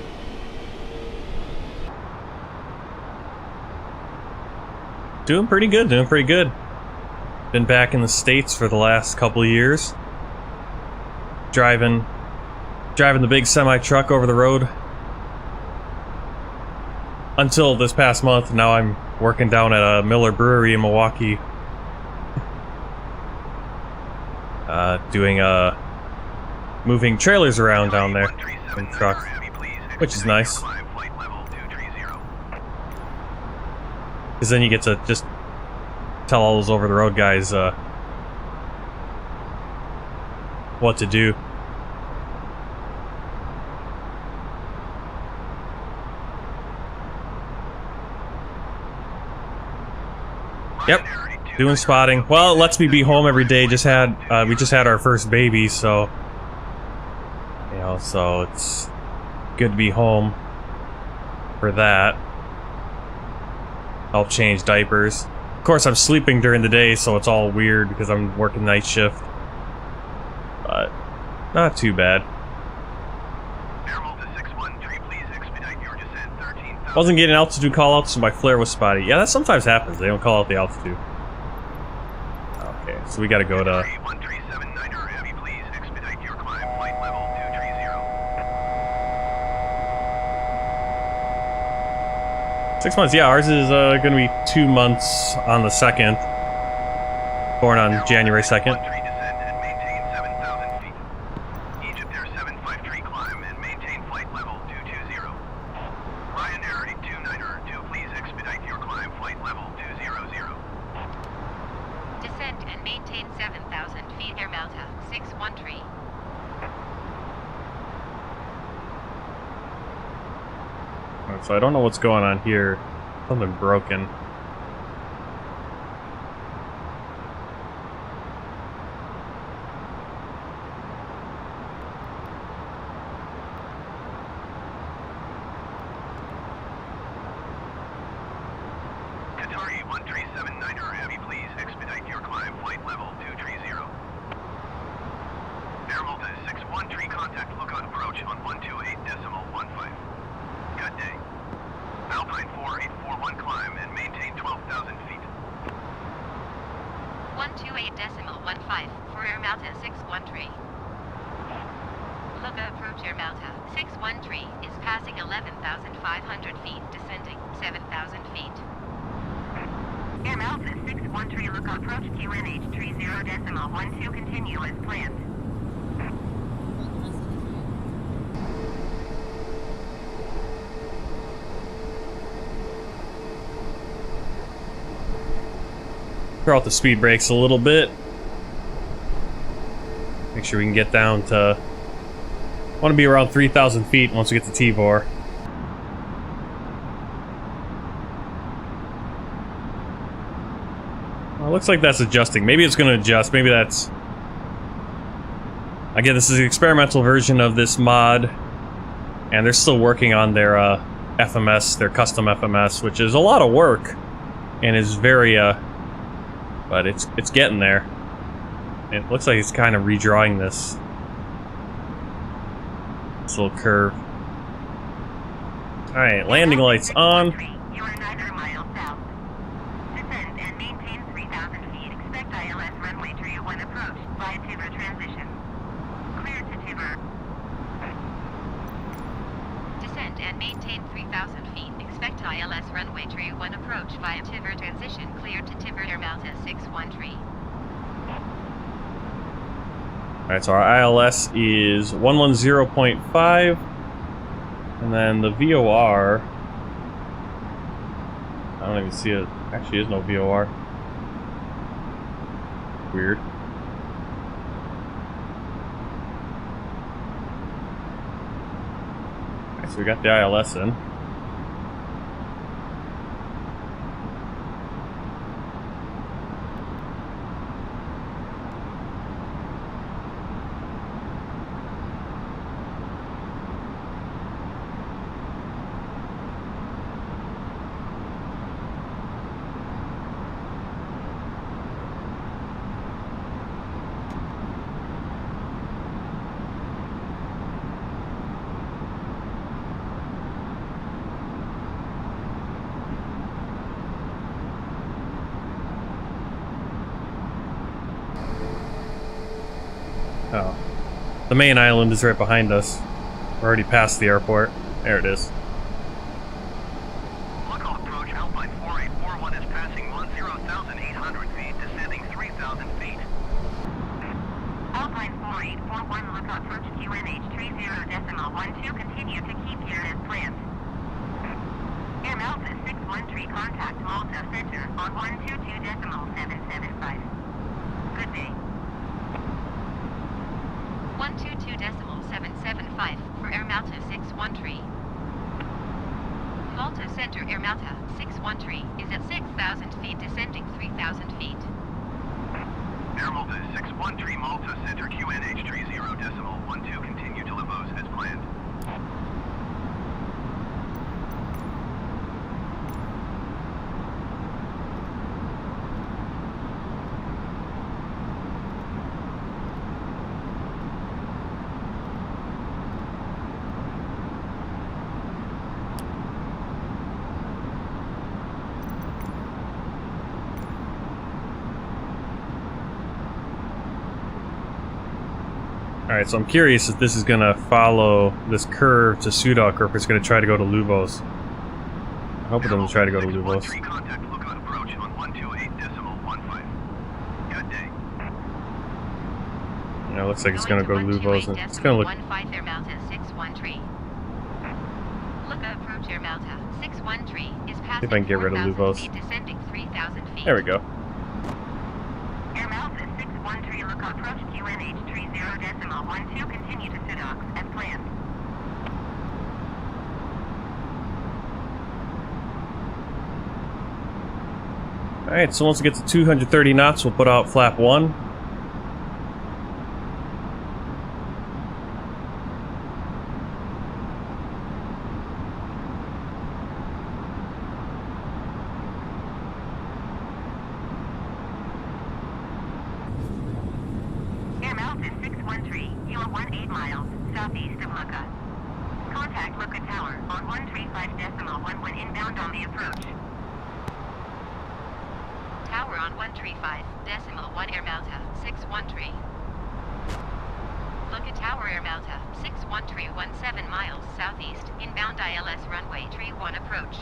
Doing pretty good, doing pretty good. Been back in the States for the last couple of years. Driving the big semi-truck over the road. Until this past month, now I'm working down at a Miller Brewery in Milwaukee. Doing moving trailers around down there in truck, which is nice. Because then you get to just tell all those over-the-road guys what to do. Yep, doing spotting. Well, it lets me be home every day. We just had our first baby, so you know, so it's good to be home for that. I'll change diapers. Of course, I'm sleeping during the day, so it's all weird because I'm working night shift. But not too bad. Wasn't getting altitude callouts, so my flare was spotty. Yeah, that sometimes happens. They don't call out the altitude. Okay, so we gotta go to... Six months, yeah, ours is gonna be 2 months on the 2nd. Born on January 2nd. So I don't know what's going on here. Something broken. Qatari 1379er Heavy, please expedite your climb, flight level 230. Air Malta 613, contact Luqa approach on 128.15. Good day. Alpine 4841, climb and maintain 12,000 feet. 128.15 for Air Malta 613. Luqa approach Air Malta 613 is passing 11,500 feet, descending 7,000 feet. Air Malta 613 Luqa approach QNH 30.12, continue as planned. Throw out the speed brakes a little bit. Make sure we can get down to... I want to be around 3,000 feet once we get to T-Bor. Well, it looks like that's adjusting. Maybe it's going to adjust. Maybe that's... Again, this is an experimental version of this mod. And they're still working on their FMS, their custom FMS, which is a lot of work. And is very... but it's getting there. It looks like it's kind of redrawing this little curve. Alright, landing lights on. You are 9 miles south. Descend and maintain 3,000 feet. Expect ILS runway 31 approach via Tivor transition. Clear to Tivor. Descend and maintain 3,000 feet. Expect ILS runway 31 approach via Tivor transition. Clear to Tivor Air Malta 613. Alright, so our ILS is 110.5. And then the VOR... I don't even see it. Actually, is no VOR. Weird. Alright, so we got the ILS in. Oh. The main island is right behind us. We're already past the airport. There it is. Luqa approach Alpine 4841 is passing 10,800 feet, descending 3,000 feet. Alpine 4841 Luqa approach QNH 30.12, continue to keep here as planned. Air Malta 613, contact Malta Center on 122.775. Good day. 122.775 for Air Malta 613. Malta Center Air Malta 613 is at 6,000 feet, descending 3,000 feet. Air Malta 613 Malta Center QNH 30.12, continue to Levos as planned. Alright, so I'm curious if this is gonna follow this curve to Sudak or if it's gonna try to go to Lubos. I hope it doesn't try to go to Lubos. Contact Luqa approach on 128.15. Good day. Yeah, it looks like it's gonna go to Lubos and it's gonna look... 15 Air Malta 613. Luqa approach Air Malta 613 is passing See if I can get rid of 4,000 Lubos. feet, descending 3,000 feet. There we go. Air Malta 613 Luqa approach QNH 30.12, continue to Sudak as planned. Alright, so once we get to 230 knots, we'll put out flap 1. Air Malta 613, you are 18 miles southeast of Luqa. Contact Luqa Tower on 135.1 when inbound on the approach. Tower on 135.1 Air Malta 613. Luqa Tower Air Malta 613, 17 miles southeast, inbound ILS runway 31 approach.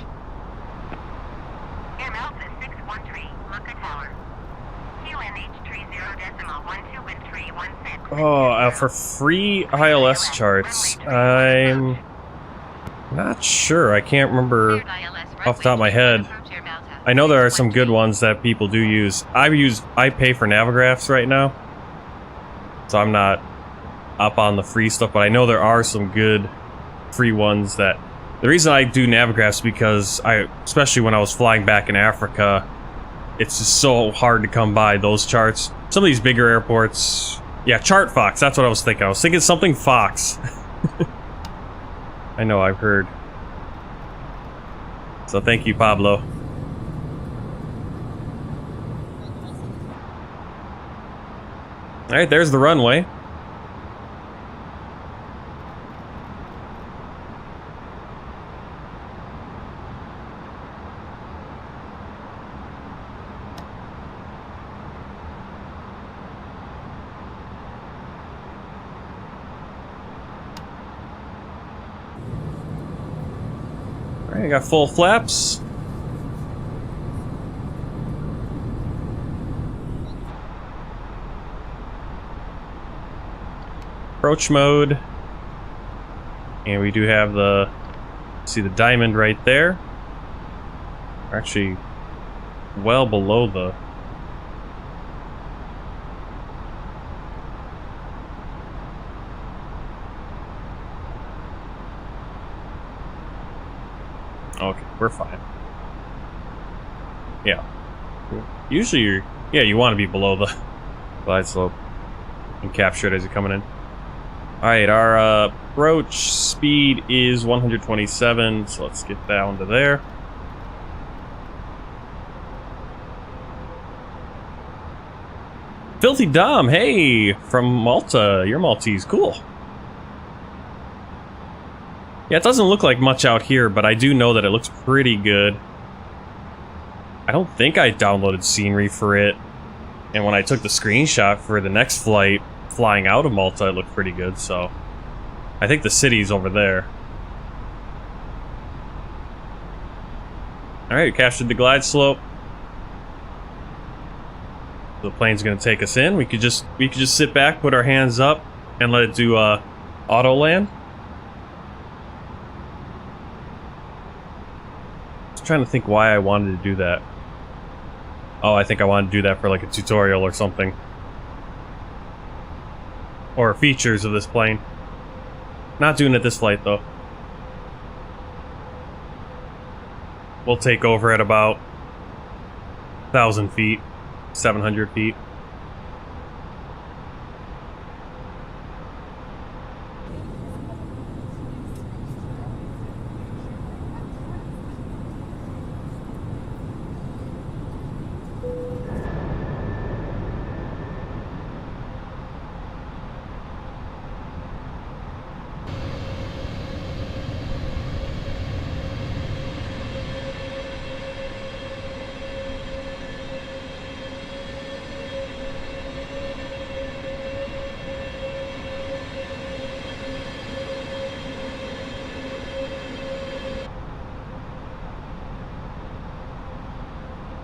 Air Malta 613 Luqa Tower. QNH 30.12 and 316. Oh, for free ILS charts, I'm not sure. I can't remember Cleared ILS off the top of my head. approach Air Malta I know there are some good ones that people do use. I pay for Navigraphs right now, so I'm not up on the free stuff, but I know there are some good free ones that... The reason I do Navigraphs is because especially when I was flying back in Africa, it's just so hard to come by those charts. Some of these bigger airports... Yeah, Chart Fox, that's what I was thinking. I was thinking something Fox. I know, I've heard. So thank you, Pablo. Alright, there's the runway. Alright, I got full flaps. approach mode. And we do have the, see the diamond right there. We're actually well below the, okay, we're fine. Yeah. Usually you're, yeah, you want to be below the glide slope and capture it as you're coming in. Alright, our approach speed is 127, so let's get down to there. Filthy Dom, hey, from Malta. You're Maltese, cool. Yeah, it doesn't look like much out here, but I do know that it looks pretty good. I don't think I downloaded scenery for it, and when I took the screenshot for the next flight, flying out of Malta, it looked pretty good, so I think the city's over there. Alright, we captured the glide slope. The plane's gonna take us in. We could just sit back, put our hands up, and let it do auto land. I was trying to think why I wanted to do that. Oh, I think I wanted to do that for like a tutorial or something. Or features of this plane. Not doing it this flight though. We'll take over at about 1,000 feet, 700 feet.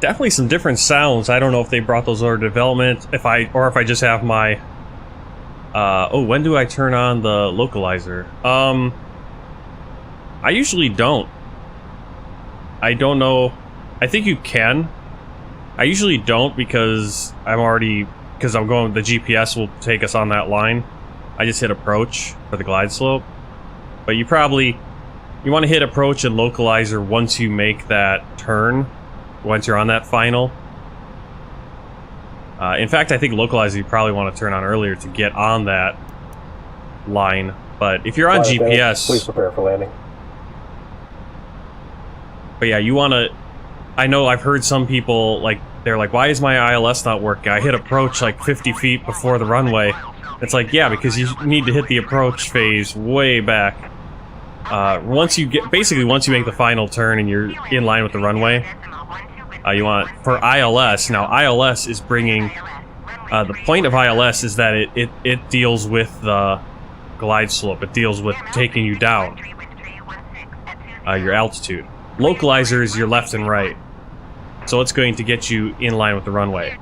Definitely some different sounds. I don't know if they brought those over development, if I just have my oh, when do I turn on the localizer? I usually don't. I don't know. I think you can. I usually don't because I'm going, the GPS will take us on that line. I just hit approach for the glide slope. But you want to hit approach and localizer once you make that turn. Once you're on that final. In fact, I think localizer you probably want to turn on earlier to get on that line. But if you're on GPS, please prepare for landing. But yeah, you want to. I know I've heard some people they're like, why is my ILS not working? I hit approach like 50 feet before the runway. It's like, yeah, because you need to hit the approach phase way back. Once you make the final turn and you're in line with the runway. You want, for ILS, now ILS is bringing, the point of ILS is that it deals with the glide slope, it deals with taking you down, your altitude. Localizer is your left and right, so it's going to get you in line with the runway.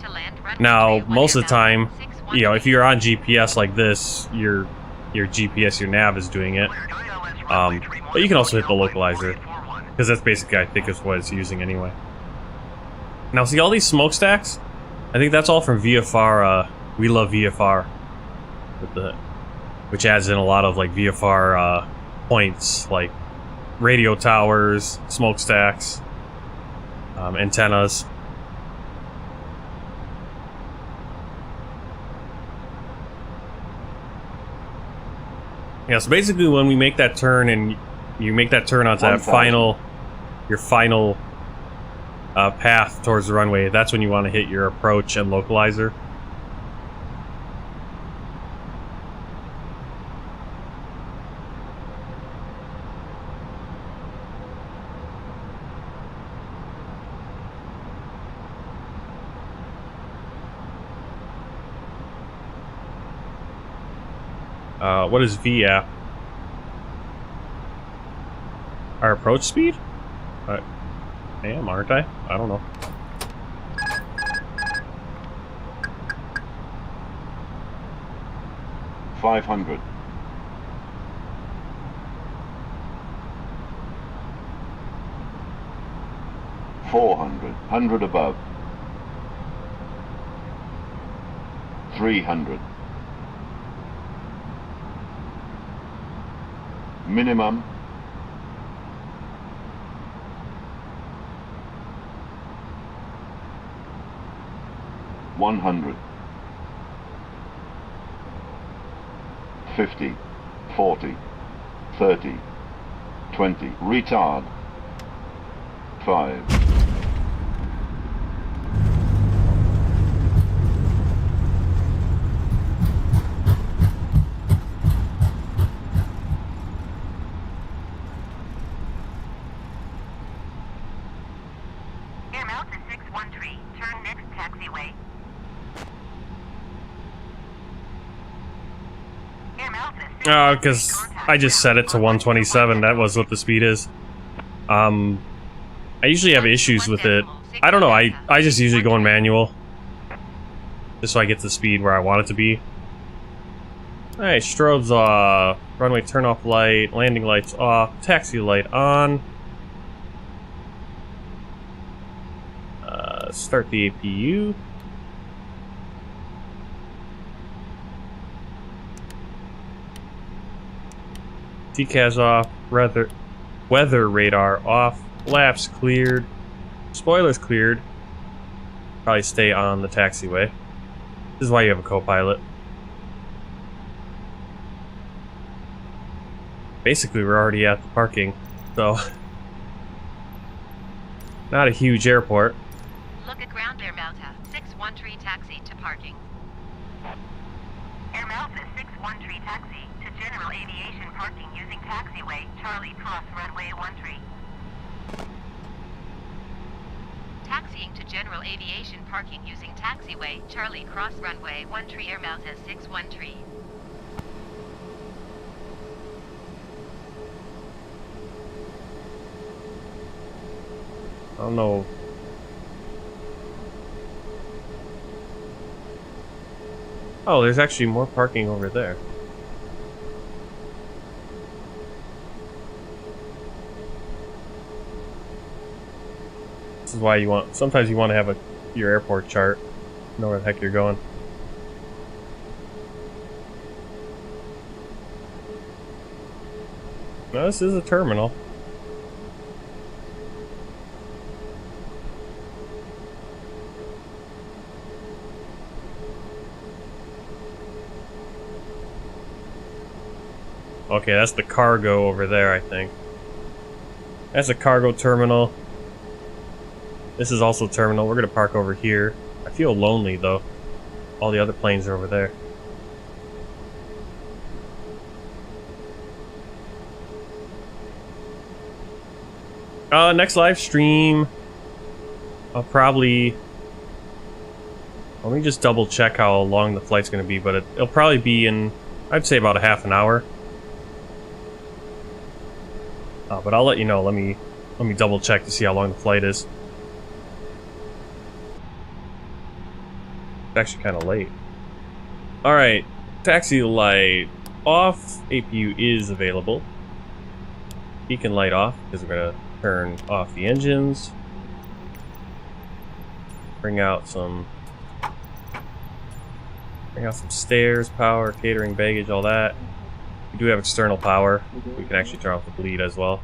Now, most of the time, you know, if you're on GPS like this, your GPS, your nav is doing it, but you can also hit the localizer, because that's basically, I think, is what it's using anyway. Now, see all these smokestacks? I think that's all from VFR, We Love VFR. Which adds in a lot of, like, VFR, points, like radio towers, smokestacks, antennas. Yeah, so basically when we make that turn and you make that turn onto that your final path towards the runway, that's when you want to hit your approach and localizer. What is VAP? Our approach speed? I am, aren't I? I don't know. 500. $400 above. 300. Minimum. 100. 50. 40. 30. 20. Retard. 5. Air Malta 613, turn next taxiway. Air Malta 613, Because I just set it to 127. That was what the speed is. I usually have issues with it. I don't know. I just usually go in manual, just so I get the speed where I want it to be. Alright, strobes off, runway turn off light, landing lights off, taxi light on. Start the APU. TCAS off, weather radar off, flaps cleared, spoilers cleared. Probably stay on the taxiway. This is why you have a co-pilot. Basically, we're already at the parking, so not a huge airport. Look at ground Air Malta 613 taxi to parking. Air Malta 613 taxi to general aviation parking using taxiway Charlie Cross runway 13. Taxiing to general aviation parking using taxiway Charlie Cross runway 13 Air Malta 613. I don't know. Oh, there's actually more parking over there. This is why you want, sometimes you want to have your airport chart. Know where the heck you're going. No, this is a terminal. Okay, that's the cargo over there, I think. That's a cargo terminal. This is also a terminal. We're gonna park over here. I feel lonely though. All the other planes are over there. Next live stream, I'll probably... Let me just double check how long the flight's gonna be, but it'll probably be in, I'd say about a half an hour. But I'll let you know. Let me double check to see how long the flight is. It's actually kind of late. Alright, taxi light off. APU is available. Beacon light off because we're going to turn off the engines. Bring out some stairs, power, catering, baggage, all that. We do have external power. We can actually turn off the bleed as well.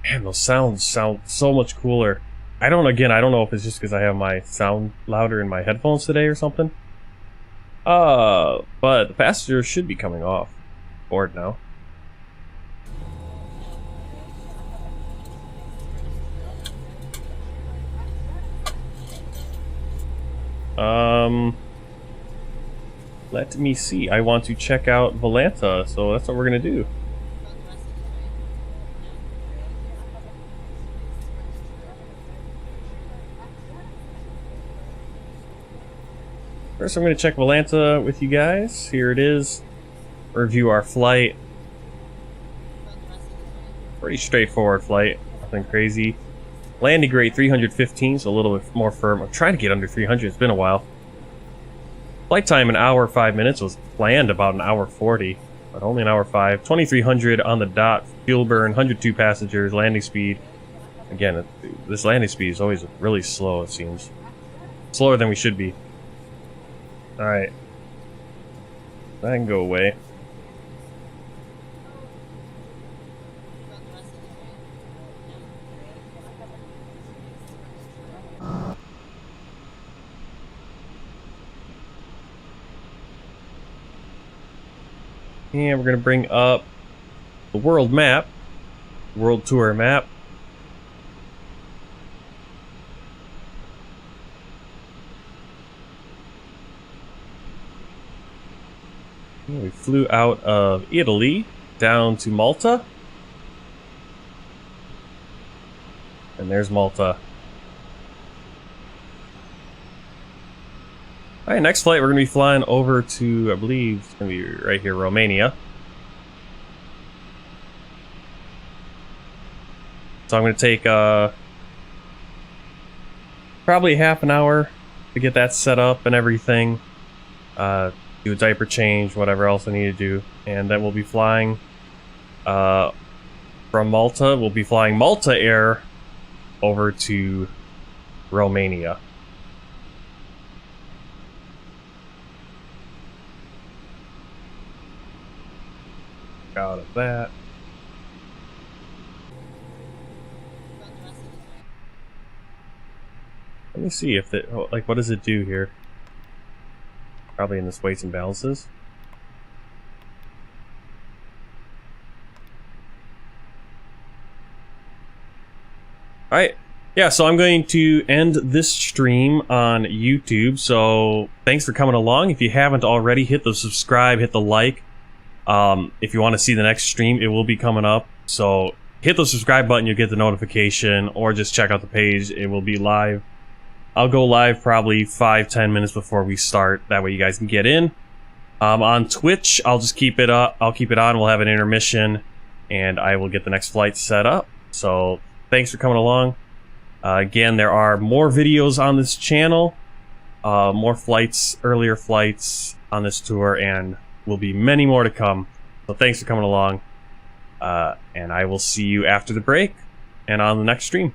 Man, those sounds sound so much cooler. I don't know if it's just because I have my sound louder in my headphones today or something. But the passengers should be coming off board now. Let me see. I want to check out Valanta, so that's what we're gonna do. First, I'm gonna check Valanta with you guys. Here it is. Review our flight. Pretty straightforward flight, nothing crazy. Landing rate 315, so a little bit more firm. I'm trying to get under 300, it's been a while. Flight time an hour 5 minutes, was planned about an hour 40, but only an hour 5. 2300 on the dot, fuel burn, 102 passengers, landing speed. Again, this landing speed is always really slow, it seems. Slower than we should be. Alright. That can go away. And we're going to bring up the world map, world tour map. And we flew out of Italy down to Malta. And there's Malta. Alright, next flight we're going to be flying over to, I believe, it's going to be right here, Romania. So I'm going to take probably half an hour to get that set up and everything. Do a diaper change, whatever else I need to do. And then we'll be flying from Malta. We'll be flying Malta Air over to Romania. Out of that. Let me see if it, like, what does it do here? Probably in this weights and balances. Alright, yeah, so I'm going to end this stream on YouTube, so thanks for coming along. If you haven't already, hit the subscribe, hit the like. If you want to see the next stream, it will be coming up. So hit the subscribe button, you'll get the notification, or just check out the page, it will be live. I'll go live probably 5-10 minutes before we start. That way you guys can get in. On Twitch, I'll just keep it up. I'll keep it on. We'll have an intermission, and I will get the next flight set up. So thanks for coming along. Again, there are more videos on this channel, more flights, earlier flights on this tour, and will be many more to come. So thanks for coming along, and I will see you after the break and on the next stream.